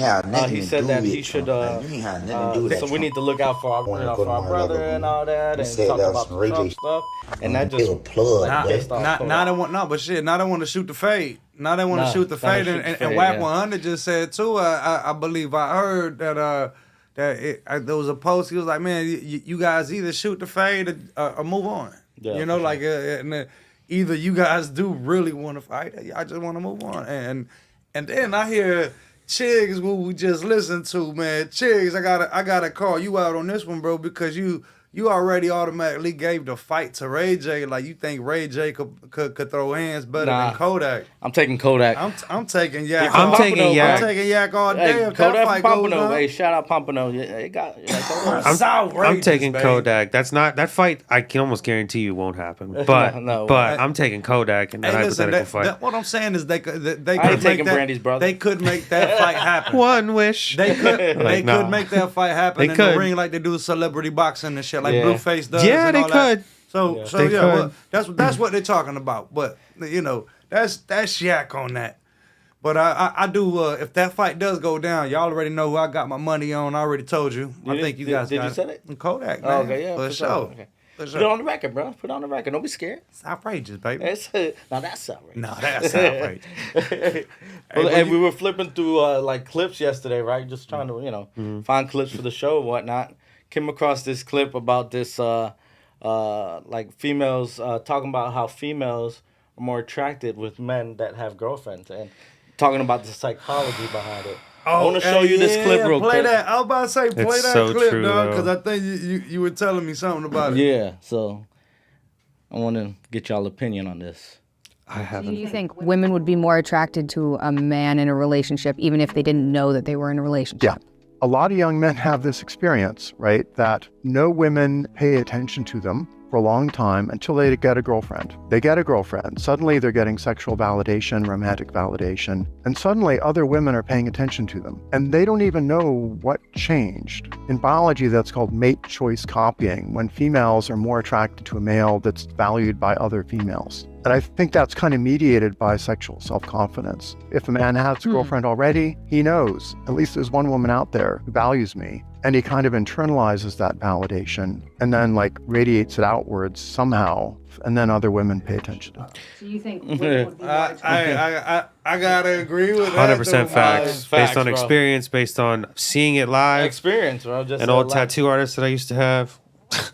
he said that he should. So we need to look out for our brother and all that, and talk about the Trump stuff. And that just now they want now they want to shoot the fade. Now they want to shoot the fade, and Whack 100 just said too. I believe I heard that there was a post. He was like, man, you guys either shoot the fade or move on. Yeah, Either you guys do really want to fight, I just want to move on. And then I hear Chigs, who we just listened to, man. Chigs, I gotta call you out on this one, bro, because you already automatically gave the fight to Ray J. Like, you think Ray J could throw hands better than Kodak. I'm taking Kodak. I'm taking Yak. I'm taking Yak. I'm taking Yak all day. Hey, if Kodak that fight goes Pompano. on. Hey, shout out Pompano. It got I'm taking Kodak. That's not that fight. I can almost guarantee you won't happen. But I'm taking Kodak in that hypothetical fight. What I'm saying is they could taking Brandy's brother. They could make that fight happen. One wish. They could could make that fight happen in the ring like they do celebrity boxing and shit, like Blueface does. Yeah, and they all could. That. So well, that's what they're talking about. But that's Yak on that. But I do. If that fight does go down, y'all already know who I got my money on. I already told you. I think you guys did got you say it? Kodak, man. Oh, okay, yeah, for sure. Okay. Put it on the record, bro. Put it on the record. Don't be scared. It's outrageous, baby. Now that's outrageous. No, that's outrageous. And we were flipping through like clips yesterday, right? Just trying to find clips for the show and whatnot. Came across this clip about this like females talking about how females are more attracted with men that have girlfriends, and talking about the psychology behind it. I want to show you this clip real quick. That. I was about to say, play It's that so clip, true, dog, though. because I think you were telling me something about it. Yeah, so I want to get y'all opinion on this. I haven't. Do you think women would be more attracted to a man in a relationship even if they didn't know that they were in a relationship? Yeah. A lot of young men have this experience, right? That no women pay attention to them for a long time until they get a girlfriend. They get a girlfriend. Suddenly they're getting sexual validation, romantic validation, and suddenly other women are paying attention to them. And they don't even know what changed. In biology, that's called mate choice copying, when females are more attracted to a male that's valued by other females. And I think that's kind of mediated by sexual self-confidence. If a man has a girlfriend already, he knows, at least there's one woman out there who values me. And he kind of internalizes that validation and then like radiates it outwards somehow. And then other women pay attention to it. Do you think women would be more attracted? I gotta agree with that. 100% facts. Facts, Based on bro. experience, based on seeing it live. Experience, bro. Just An old tattoo artist that I used to have.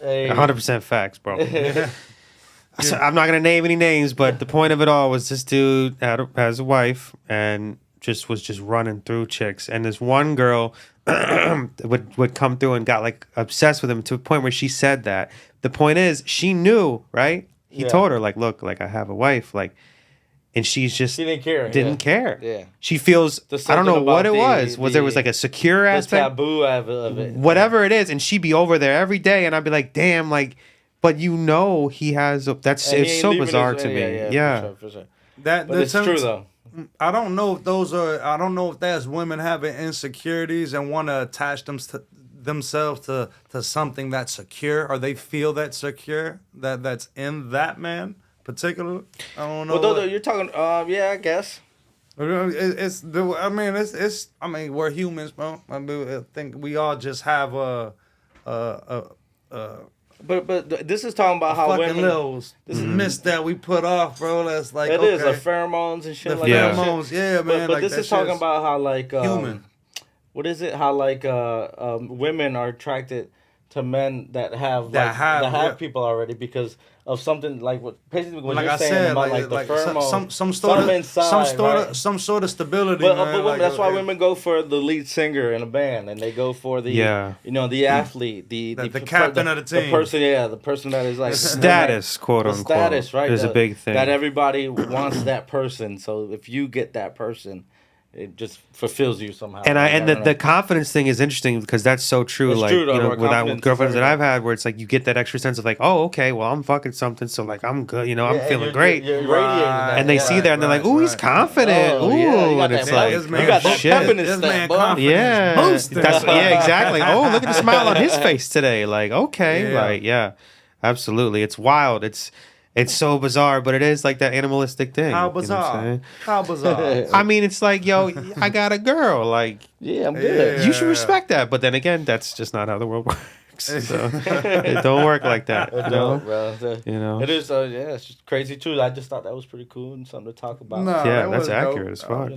Hey. 100% facts, bro. So I'm not gonna name any names, but the point of it all was this dude has a wife and was just running through chicks, and this one girl would come through and got like obsessed with him to a point where she said that. The point is, she knew, right? He told her, like, look, like I have a wife, like, and she didn't care. Yeah. She feels, There's I don't know something what it about was. There was like a secure the aspect. taboo of it. Whatever it is, and she'd be over there every day, and I'd be like, damn, like, but he has that's And he it's ain't so leaving bizarre his- to me. Yeah. For sure. That But it's true though. I don't know if that's women having insecurities and want to attach themselves to something that's secure, or they feel that's secure, that's in that man particularly. I don't know. Well, you're talking. Yeah, I guess. It's we're humans, bro. I think we all just have But this is talking about how fucking women. little mist that we put off, bro. That's like It is like pheromones and shit the like pheromones, that. yeah, man. But like this that is talking shit's about how like human. What is it? How like women are attracted to men that have people already because of something like what basically what like you're I saying said, about like the pheromone, some sort of stability. But man. women, that's why women go for the lead singer in a band, and they go for the the athlete, the captain of the team, the person that is like status, quote unquote. Status, right? Is a big thing that everybody wants that person. So if you get that person, it just fulfills you somehow. And the confidence thing is interesting because that's so true. It's like true, though, with girlfriends that I've had, where it's like you get that extra sense of like, oh, okay, well I'm fucking something, so like I'm good, I'm feeling great. You're radiating that, and they see that and they're like, ooh, he's confident. Oh, ooh, and it's like, you got that pep in his step, yeah, exactly. Oh, look at the smile on his face today. Like, okay, absolutely. It's wild. It's so bizarre, but it is like that animalistic thing. How bizarre? How bizarre? I mean, it's like, yo, I got a girl. Like, I'm good. You should respect that. But then again, that's just not how the world works. So it don't work like that. It don't, bro. It is. It's just crazy too. I just thought that was pretty cool and something to talk about. No, that's accurate as fuck.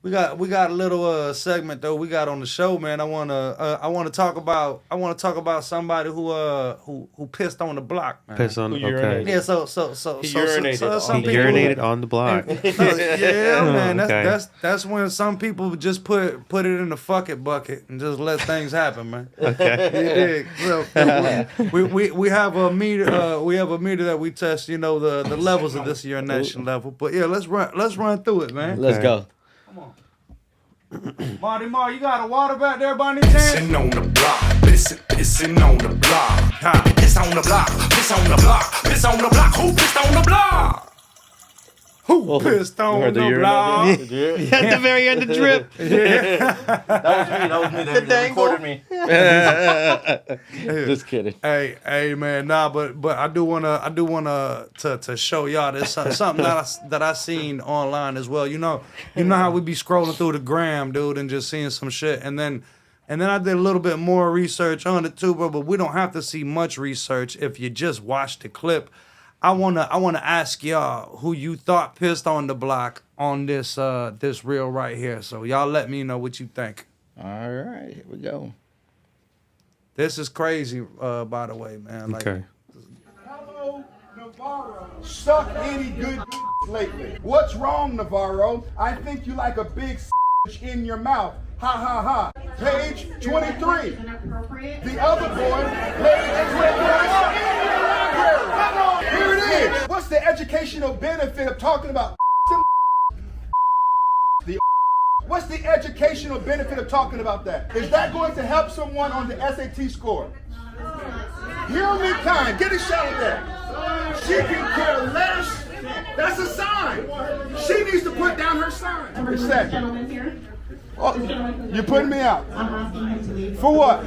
We got a little segment though. We got on the show, man. I wanna talk about somebody who pissed on the block, man. Pissed on. Okay. Yeah. So he urinated. He urinated on the block. Man. Okay. That's when some people just put it in the fuck it bucket and just let things happen, man. Okay. So, we have a meter that we test, the levels of this urination level. But yeah, let's run through it, man. Let's go. Come on. Marty Mar, you got a water back there by any chance? Pissing on the block, pissing on the block. Piss on the block, piss on the block, piss on the block. Who pissed on the block? Who pissed on the block? At the very end of the drip. That was me. That recorded me. Just kidding. Hey, man. Nah, but I do wanna to show y'all this something that I seen online as well. You know how we be scrolling through the gram, dude, and just seeing some shit, and then I did a little bit more research on it too, bro. But we don't have to see much research if you just watch the clip. I wanna ask y'all who you thought pissed on the block on this reel right here. So y'all let me know what you think. All right, here we go. This is crazy, by the way, man. Like, okay. Hello, Navarro. Suck any good lately. What's wrong, Navarro? I think you like a big in your mouth. Ha ha ha. Page 23. The other boy, page 23. Here it is. What's the educational benefit of talking about What's the educational benefit of talking about that? Is that going to help someone on the SAT score? Hear me kind. Get a shot of that. She can care less. That's a sign. She needs to put down her sign. For a second. Oh, you're putting me out. For what?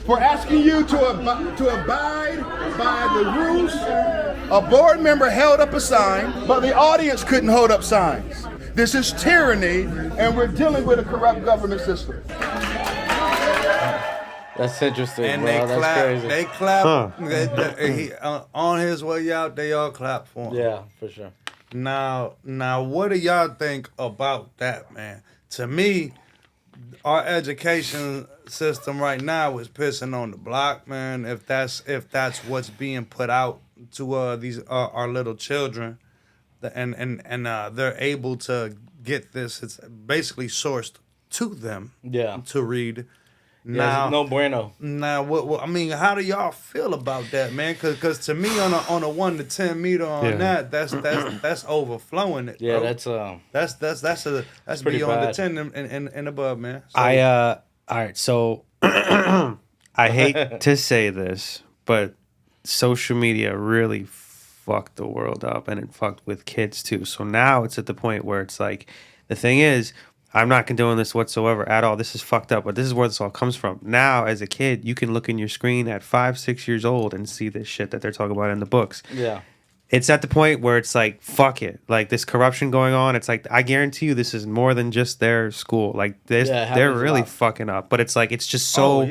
For asking you to abide by the rules. A board member held up a sign, but the audience couldn't hold up signs. This is tyranny, and we're dealing with a corrupt government system. That's interesting, and bro. That's crazy. They clap. He, on his way out, they all clap for him. Yeah, for sure. Now, what do y'all think about that, man? To me, our education system right now is pissing on the block, man. If that's what's being put out to these our little children, and they're able to get this, it's basically sourced to them. Yeah. To read. Now, no bueno. Now, what I mean, how do y'all feel about that, man? Because to me, on a 1 to 10 meter on that's overflowing it. Yeah, bro. that's beyond bad. the 10 and above, man. So, All right. So I hate to say this, but social media really fucked the world up, and it fucked with kids too. So now it's at the point where it's like, the thing is, I'm not condoning this whatsoever at all. This is fucked up, but this is where this all comes from. Now, as a kid, you can look in your screen at 5, 6 years old and see this shit that they're talking about in the books. Yeah. It's at the point where it's like, fuck it. Like, this corruption going on, it's like, I guarantee you this is more than just their school. Like, this, they're really fucking up. But it's like, it's just so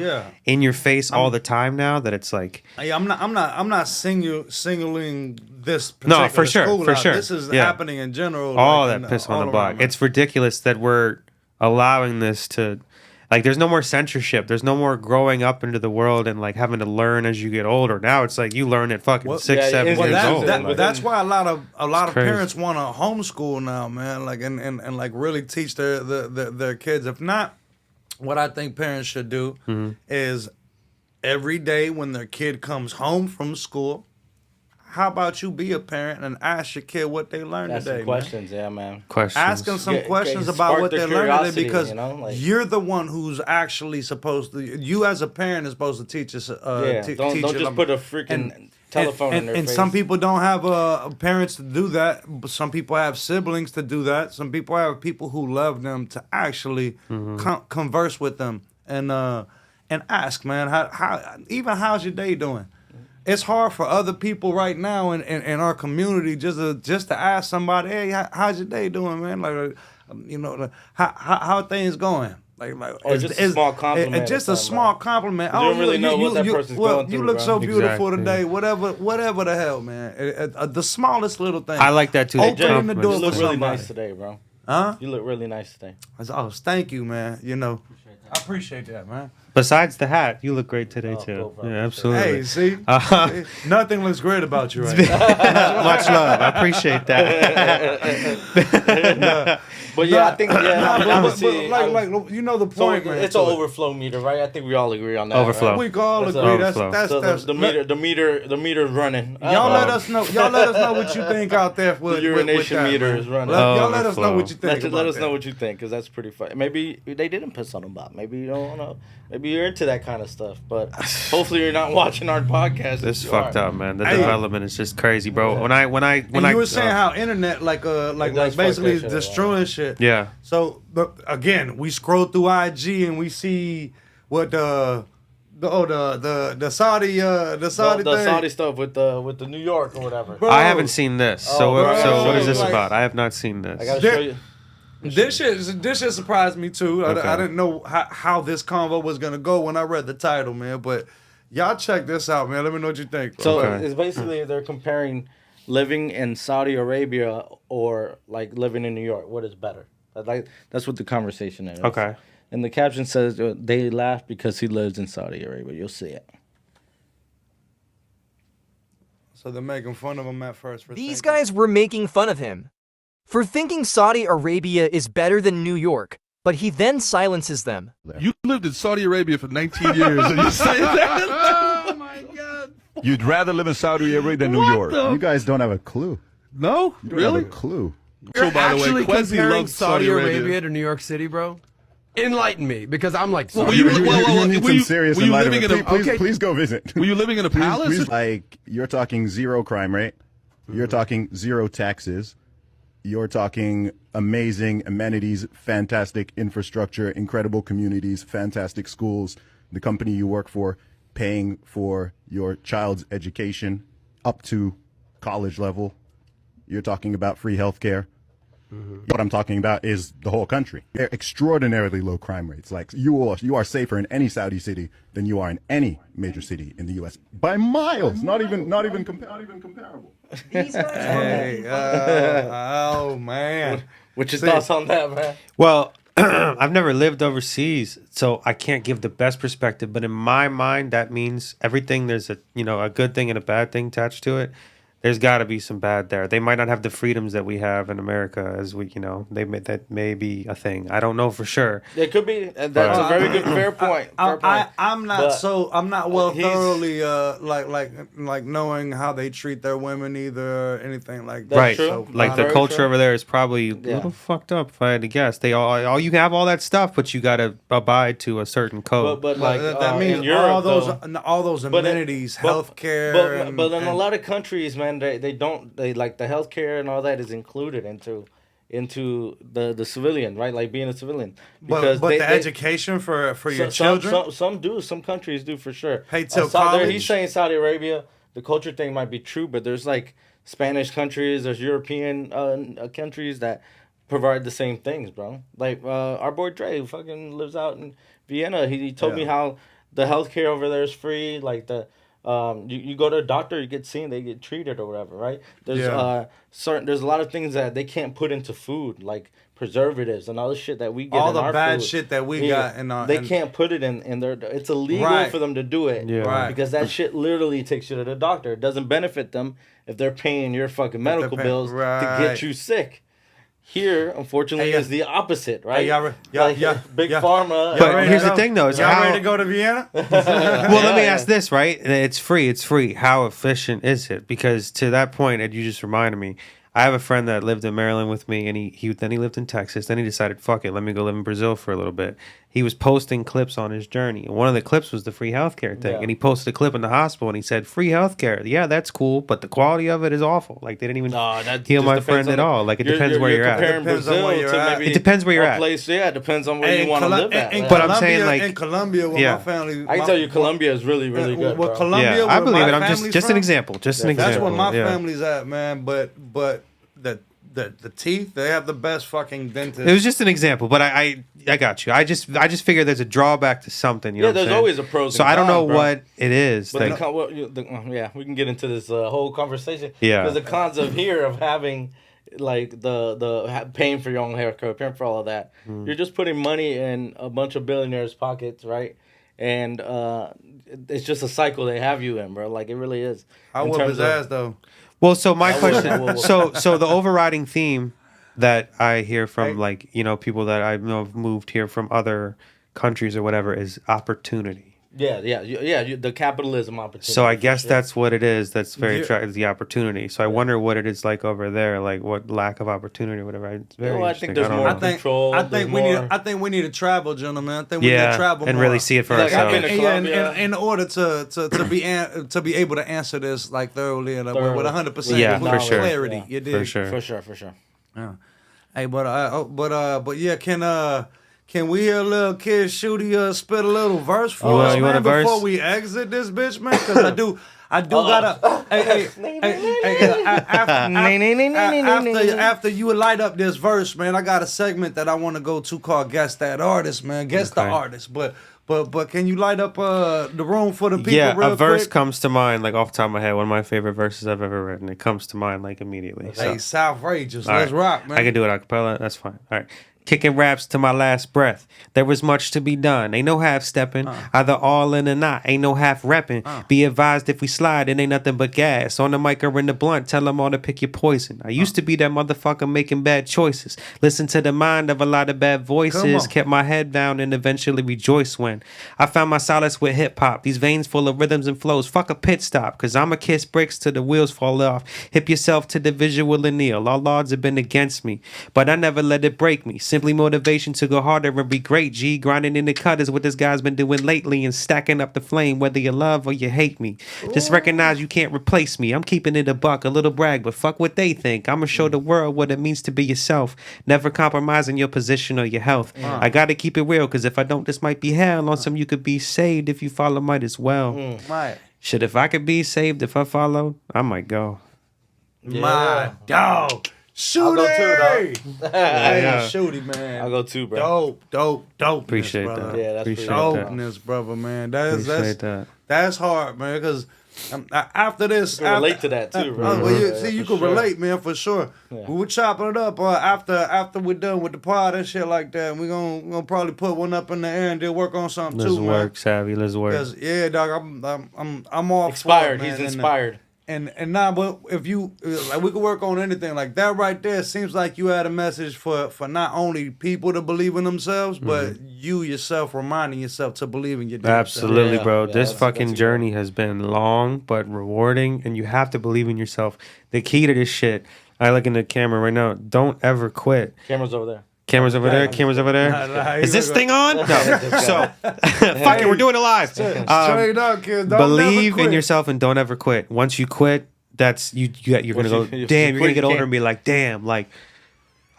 in your face all the time now that it's like... I'm not singling this particular no, for sure, school for out. sure. This is happening in general. All like, that piss on the all block. around, it's ridiculous that we're allowing this to... Like, there's no more censorship. There's no more growing up into the world and like having to learn as you get older. Now it's like you learn at fucking 6-7 years old. That's why a lot of parents want to homeschool now, man. Like and like really teach their kids. If not, what I think parents should do is every day when their kid comes home from school, how about you be a parent and ask your kid what they learned today? Some questions, man. Questions. Ask them some questions about what they learned today, because you're the one who's actually supposed to. You as a parent is supposed to teach us. Don't just put a freaking telephone in their face. And some people don't have parents to do that. Some people have siblings to do that. Some people have people who love them to actually converse with them and ask, man, how's your day doing? It's hard for other people right now in our community just to ask somebody, hey, how's your day doing, man? Like, how things going? Or just a small compliment. Just a small compliment. You don't really know what that person's going through. You look so beautiful today. Whatever the hell, man. The smallest little thing. I like that too. Opening the door you look for really somebody. nice today, bro. Huh? You look really nice today. Oh, thank you, man. I appreciate that, man. Besides the hat, you look great today too. Cool, yeah, absolutely. Hey, see, nothing looks great about you right now. Much love. I appreciate that. But yeah, I think obviously, like you know the point, man. It's an overflow meter, right? I think we all agree on that. Overflow. Right? We all agree. That's the meter's running. Y'all let us know. Y'all let us know what you think out there. The urination meter is running. Y'all let us know what you think. Let us know what you think, because that's pretty fun. Maybe they didn't piss on them, Bob. Maybe you don't know. Maybe you're into that kind of stuff, but hopefully you're not watching our podcast. This fucked up, man. The development is just crazy, bro. When I you were saying how internet like basically destroying shit. Yeah. So again, we scroll through IG and we see what the Saudi Saudi stuff with the New York or whatever. Bro. I haven't seen this. So what is this about? I have not seen this. I gotta show you. This shit surprised me too. Okay. I didn't know how this convo was gonna go when I read the title, man. But y'all check this out, man. Let me know what you think. Bro. So it's basically they're comparing living in Saudi Arabia or like living in New York. What is better? That's what the conversation is. Okay. And the caption says they laugh because he lives in Saudi Arabia. You'll see it. So they're making fun of him at first. These guys were making fun of him for thinking Saudi Arabia is better than New York, but he then silences them. You lived in Saudi Arabia for 19 years and you say that? Oh my God. You'd rather live in Saudi Arabia than New York. You guys don't have a clue. No? You don't Really? have a clue. So by the way, Quincy loves Saudi Arabia to New York City, bro. Enlighten me, because I'm like, Saudi You Arabia. need some serious were you enlightenment. living in a- Please go visit. Were you living in a palace? Please, like, you're talking zero crime rate. You're talking zero taxes. You're talking amazing amenities, fantastic infrastructure, incredible communities, fantastic schools. The company you work for paying for your child's education up to college level. You're talking about free healthcare. What I'm talking about is the whole country. They're extraordinarily low crime rates. Like you are safer in any Saudi city than you are in any major city in the U.S. by miles. Not even comparable. These guys Hey, oh man. What's your thoughts on that, man? Well, I've never lived overseas, so I can't give the best perspective. But in my mind, that means everything. There's a good thing and a bad thing attached to it. There's got to be some bad there. They might not have the freedoms that we have in America, as that may be a thing. I don't know for sure. It could be. That's a very good, fair point. I'm not well thoroughly like knowing how they treat their women either, or anything like that. Right. So, like the culture over there is probably a little fucked up, if I had to guess. They all you have all that stuff, but you got to abide to a certain code. But like that means in Europe, all those amenities, healthcare. But in a lot of countries, man, they like the healthcare and all that is included into the civilian, right? Like being a civilian. Because the education for your children? Some do. Some countries do for sure. Hey, till college? He's saying Saudi Arabia, the culture thing might be true, but there's like Spanish countries, there's European countries that provide the same things, bro. Like our boy Dre, who fucking lives out in Vienna, he told me how the healthcare over there is free, like the You go to a doctor, you get seen, they get treated or whatever, right? There's there's a lot of things that they can't put into food, like preservatives and all the shit that we get. All in the our bad food. shit that we got in our. They can't put it in their. It's illegal for them to do it, because that shit literally takes you to the doctor. It doesn't benefit them if they're paying your fucking medical bills to get you sick. Here, unfortunately, is the opposite, right? Big pharma. But here's the thing, though: is y'all how ready to go to Vienna? well, let me ask this, right? It's free. It's free. How efficient is it? Because to that point, and you just reminded me, I have a friend that lived in Maryland with me, and he lived in Texas. Then he decided, fuck it, let me go live in Brazil for a little bit. He was posting clips on his journey, and one of the clips was the free healthcare thing. And he posted a clip in the hospital, and he said, "Free healthcare, yeah, that's cool, but the quality of it is awful. Like they didn't even heal my friend at all. Like it depends where you're at. It depends where you're at. Place, it depends on where you want to live at. But I'm saying, like in Colombia, with my family, I can tell you, Colombia is really, really good. With Colombia, I believe it. I'm just from, an example. Just an example. That's where my family's at, man. But the teeth, they have the best fucking dentist. It was just an example, but I got you. I just figure there's a drawback to something. You know there's always a pros. So and I don't know cons, what it is. But we can get into this whole conversation. Yeah, because the cons of here of having like the paying for your own haircut, paying for all of that, you're just putting money in a bunch of billionaires' pockets, right? And it's just a cycle they have you in, bro. Like it really is. I whoop his ass though. Well, so my question, so the overriding theme that I hear from people that I know have moved here from other countries or whatever is opportunity. The capitalism opportunity. So I guess that's what it is. That's very attractive, the opportunity. So I wonder what it is like over there, like what lack of opportunity or whatever. It's very interesting. I think there's more control. I think we need to travel, gentlemen. I think we need to travel and more. really see it for ourselves. In order to be able to answer this like thoroughly and with 100% clarity. You did for sure. Yeah. Hey, but yeah, can we hear a little Kid Shooty spit a little verse for us, man, before we exit this bitch, man? Because I do gotta. After you light up this verse, man, I got a segment that I want to go to called Guess That Artist, man. Guess the artist, but can you light up the room for the people? Yeah, real a verse quick? comes to mind, like off the top of my head. One of my favorite verses I've ever written. It comes to mind like immediately. Hey, Southrageous, All let's right. rock, man. I can do it a cappella. That's fine. All right. Kicking raps to my last breath. There was much to be done. Ain't no half stepping. Either all in or not. Ain't no half repping. Be advised if we slide, it ain't nothing but gas. On the mic or in the blunt, tell them all to pick your poison. I used to be that motherfucker making bad choices. Listen to the mind of a lot of bad voices. Kept my head down and eventually rejoiced when I found my solace with hip hop. These veins full of rhythms and flows. Fuck a pit stop, cause I'ma kiss bricks till the wheels fall off. Hip yourself to the visual and kneel. All odds have been against me, but I never let it break me. Simply motivation to go harder and be great, G. Grinding in the cut is what this guy's been doing lately and stacking up the flame, whether you love or you hate me. Just recognize you can't replace me. I'm keeping it a buck, a little brag, but fuck what they think. I'ma show the world what it means to be yourself. Never compromising your position or your health. I gotta keep it real, cause if I don't, this might be hell. On some you could be saved if you follow, might as well. Shit, if I could be saved if I follow, I might go. My dog. Shooty! I'll go too, dog. Hey, Shooty, man. I'll go too, bro. Dope. Appreciate brother. that. Yeah, that's Appreciate dopeness, brother, man. That's hard, man. Because after this, you can relate to that too, bro. You can relate, man, for sure. Yeah. We were chopping it up after we're done with the pod and shit like that. We're gonna probably put one up in the air and then work on something let's too, work, man. Savvy. Let's work. Yeah, dog. I'm all inspired. For it, man. He's inspired. And now, but if you like, we could work on anything like that right there. Seems like you had a message for not only people to believe in themselves, but you yourself reminding yourself to believe in your damn Absolutely, self. bro. This fucking journey has been long but rewarding, and you have to believe in yourself. The key to this shit, I look in the camera right now. Don't ever quit. Camera's over there. Cameras over there. Cameras over there. Is this thing on? No. So, fuck it. We're doing it live. Straight up, kid. Don't believe in yourself and don't ever quit. Once you quit, that's you're gonna go. Damn, you're gonna get older and be like, damn, like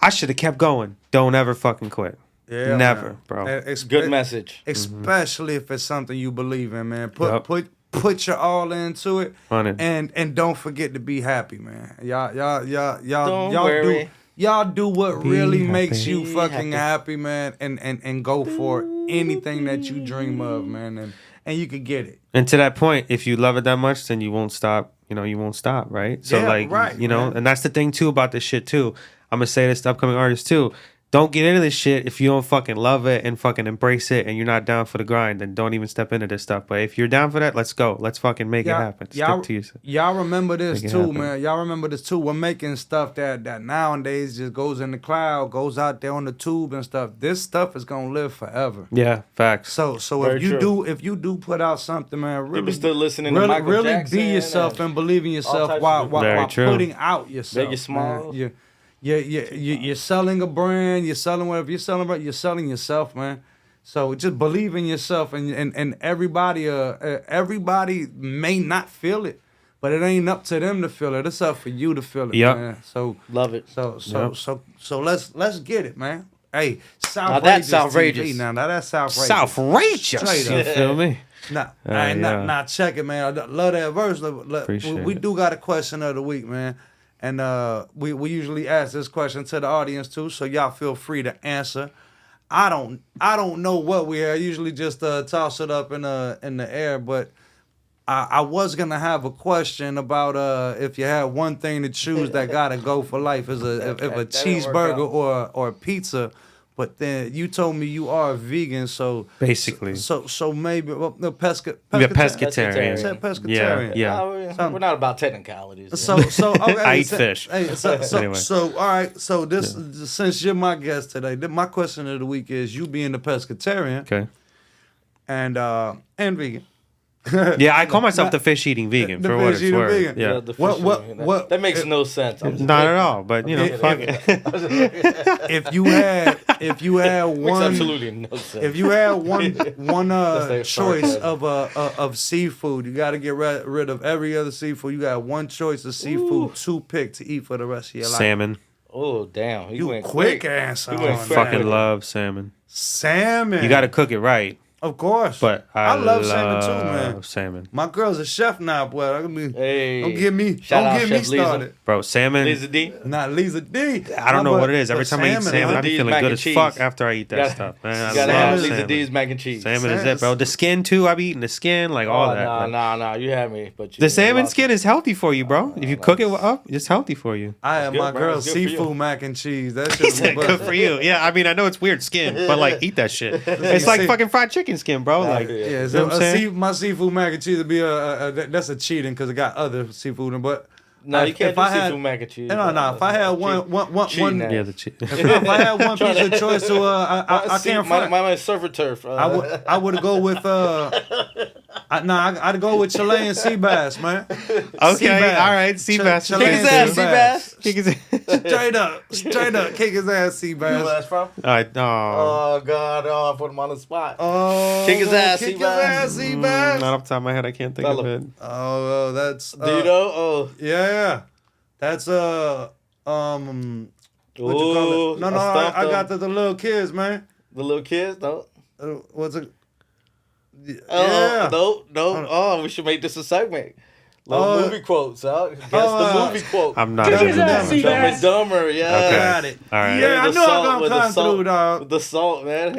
I should have kept going. Don't ever fucking quit. Yeah, never, man. bro. Good message. Especially if it's something you believe in, man. Put your all into it, and don't forget to be happy, man. Y'all do what really makes you fucking happy, man, and go for anything that you dream of, man. and you could get it. And to that point, if you love it that much, then you won't stop. You won't stop, right? So Yeah, right, man. and that's the thing too about this shit too. I'm gonna say this to upcoming artists too. Don't get into this shit if you don't fucking love it and fucking embrace it, and you're not down for the grind. Then don't even step into this stuff. But if you're down for that, let's go. Let's fucking make it happen. Stick to yourself. Y'all remember this Make it too, happen. man. Y'all remember this too. We're making stuff that nowadays just goes in the cloud, goes out there on the tube and stuff. This stuff is gonna live forever. Yeah, facts. So Very if you do put out something, man, really, People still listening to really, Michael really Jackson be yourself and believe in yourself types while of while true. putting out yourself. Big and small. man. You're selling a brand. You're selling whatever you're selling. But you're selling yourself, man. So just believe in yourself, and everybody may not feel it, but it ain't up to them to feel it. It's up for you to feel it, Yep. man. So Love it. So let's get it, man. Hey, that's outrageous. TV now that's outrageous. Outrageous. Straight You up. feel me? Nah, check it, man. I love that verse. Appreciate We it. do got a question of the week, man. And we usually ask this question to the audience too, so y'all feel free to answer. I don't know what we are. I usually just toss it up in the air, but I was gonna have a question about if you had one thing to choose that gotta go for life is if a cheeseburger or a pizza. But then you told me you are a vegan, so Basically. so maybe the pescatarian. Said pescatarian. Yeah. We're not about technicalities. So okay, I eat fish. Hey, so Anyway. all right. So this since you're my guest today, my question of the week is you being a pescatarian Okay. and vegan. Yeah, I call myself the fish eating vegan the for what it's fish-eating worth. vegan. Yeah. the fish What- that makes no sense. I'm just Not at all, but fuck it. If you had makes one absolutely no sense. if you had one like choice sarcasm. of seafood, you got to get rid of every other seafood. You got one choice of seafood to pick to eat for the rest of your life. Salmon. Oh damn! You went quick answer. You went on quick. that. Fucking love salmon. Salmon. You got to cook it right. Of course. But I love salmon too, man. Salmon. My girl's a chef now, boy. Hey, Don't get me shout out me Chef Lisa. started. Bro, salmon. Lisa D. Not Lisa D. I don't know what it is. Every but time I eat salmon, I Lisa be D's feeling mac good and as cheese. fuck after I eat that Gotta- stuff, man. I You gotta love have salmon. Lisa D's mac and cheese. Salmon is it, bro. The skin too. I be eating the skin, like all that. Like, Nah. You had me, but you the salmon lost skin is healthy for you, bro. If you cook it up, it's healthy for you. I had good, my bro. girl's It's good for you. seafood mac and cheese. That He shit said was good for you. Yeah, I mean, I know it's weird skin, but like, eat that shit. It's like fucking fried chicken skin, bro. Like, Yeah, you know so what I'm saying? my seafood mac and cheese would be that's a cheating because it got other seafood in, but No, you can't if do I had- seafood mac and cheese. No. If I had one, Cheating if ass. Yeah, the cheese. I had one piece of choice to I can't My front. my surfer turf. I would go with I'd go with Chilean sea bass, man. Okay, all right, sea bass. Chilean Kick his ass, sea bass. Kick his ass. straight up, kick his ass, sea You know where bass. that's from? All right, no. Oh God! Oh, I put him on the spot. Oh, Kick his ass, kick sea his bass. ass, sea bass. Not off the top of my head, I can't think Tell of him. it. Oh, that's Do you know? Oh, yeah. That's what you call Ooh, it? No, I stumped I got him. the little kids, man. The little kids, no. What's it? Oh, no. Oh, we should make this a segment. Little movie quotes, huh? Guess the movie quote. I'm not. Kick his gonna ass, do sea that. Dumb and Dumber, yeah. Okay. Got it. All right. Yeah, I With knew the I salt, was with gonna the come salt, through, dog. With the salt, man.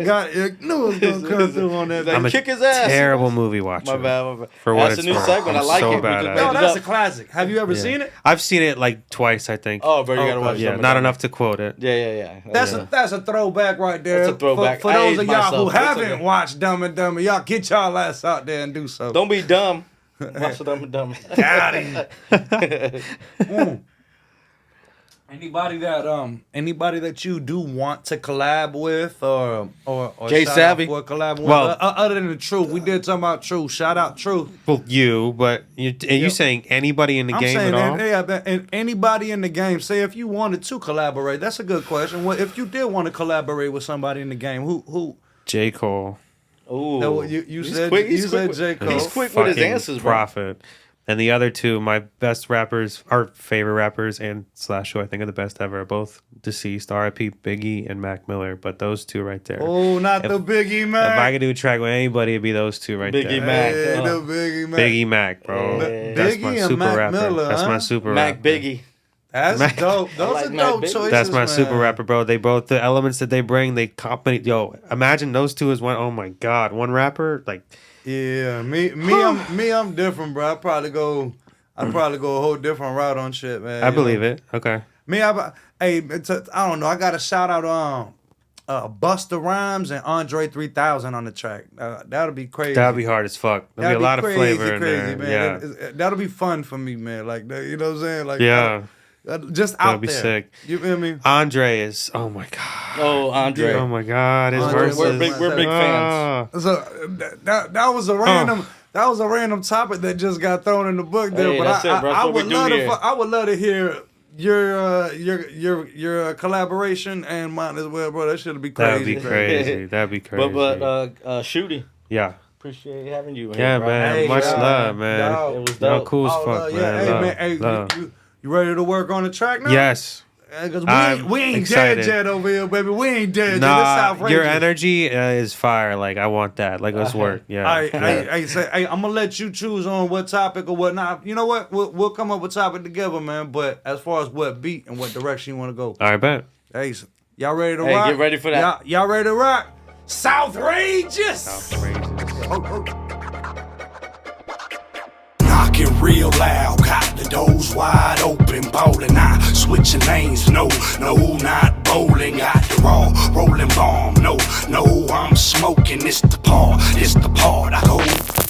Knew it was gonna come through on that. Like, I'm a kick his ass. Terrible movie watcher. My bad. For what That's it's a new worth. segment. I I'm like so it. We bad just at made it. No, it that's up. a classic. Have you ever Yeah. seen it? I've seen it like twice, I think. Oh, bro, you gotta Okay. watch Yeah, Dumb and not Dumber. enough to quote it. Yeah. That's a throwback right there. That's a throwback. For I those aged of y'all who myself. That's haven't okay. watched Dumb and Dumber, y'all get y'all ass out there and do so. Don't be dumb. Watch the Dumb and Dumber. Got him. Anybody that you do want to collab with or Jay shout Savvy? out for a collab with, Well- other than the Truth, we did talk about Truth. Shout out Truth. Well, but you saying anybody in the I'm game saying at all? and anybody in the game. Say if you wanted to collaborate, that's a good question. Well, if you did want to collaborate with somebody in the game, who? J. Cole. Ooh. You He's said quick. you He's said quick. J. Cole. He's quick with his Fucking answers, bro. Prophet. And the other two, my best rappers, or favorite rappers, and / who I think are the best ever, are both deceased. R.I.P. Biggie and Mac Miller. But those two right there. Oh, not If- the Biggie If Mac. I could do a track with anybody, it'd be those two right Biggie there. Mac. Hey, Oh. the Biggie Mac. Biggie Mac, bro. Yeah. That's Biggie my and super Mac rapper. Miller, That's huh? my super Mac rapper. Biggie. That's dope. Those are dope choices. That's my man. super rapper, bro. They both the elements that they bring, they company. Yo, imagine those two as one. Oh my god, one rapper like. Yeah, I'm different, bro. I'd probably go a whole different route on shit, man. I believe it. Okay. I don't know. I got to shout out Busta Rhymes and Andre 3000 on the track. That'll be crazy. That'll be hard as fuck. There'll be a lot of flavor in there. Man. Yeah. That'll be fun for me, man. Like, you know what I'm saying? Like, yeah. Just That'll out be there. sick. You feel me? Andre is. Oh my god. Oh, Andre. Oh my god. His verses. We're big fans. So that was a random. That was a random topic that just got thrown in the book there. Hey, but I would love to hear your collaboration and mine as well, bro. That should be crazy. That'd be crazy. But Shooty. Yeah. Appreciate having you. Yeah, bro. man. Hey, much dog, love, man. dog. It was Y'all dope. cool as fuck, man. Hey, Love. you ready to work on the track now? Yes. Because I'm we ain't excited. dead over here, baby. We ain't dead. Nah, This your Southrageous. energy is fire. Like I want that. Like let's work. Yeah. I'm gonna let you choose on what topic or what not. You know what? We'll come up with topic together, man. But as far as what beat and what direction you want to go, All right, bet. hey, y'all ready to rock? Get ready for that. Y'all ready to rock? Southrageous. Knocking real loud, got the doors wide open, ballin'. I switching lanes, no, not bowling. Got the raw rolling bomb, no, I'm smoking. It's the part I go.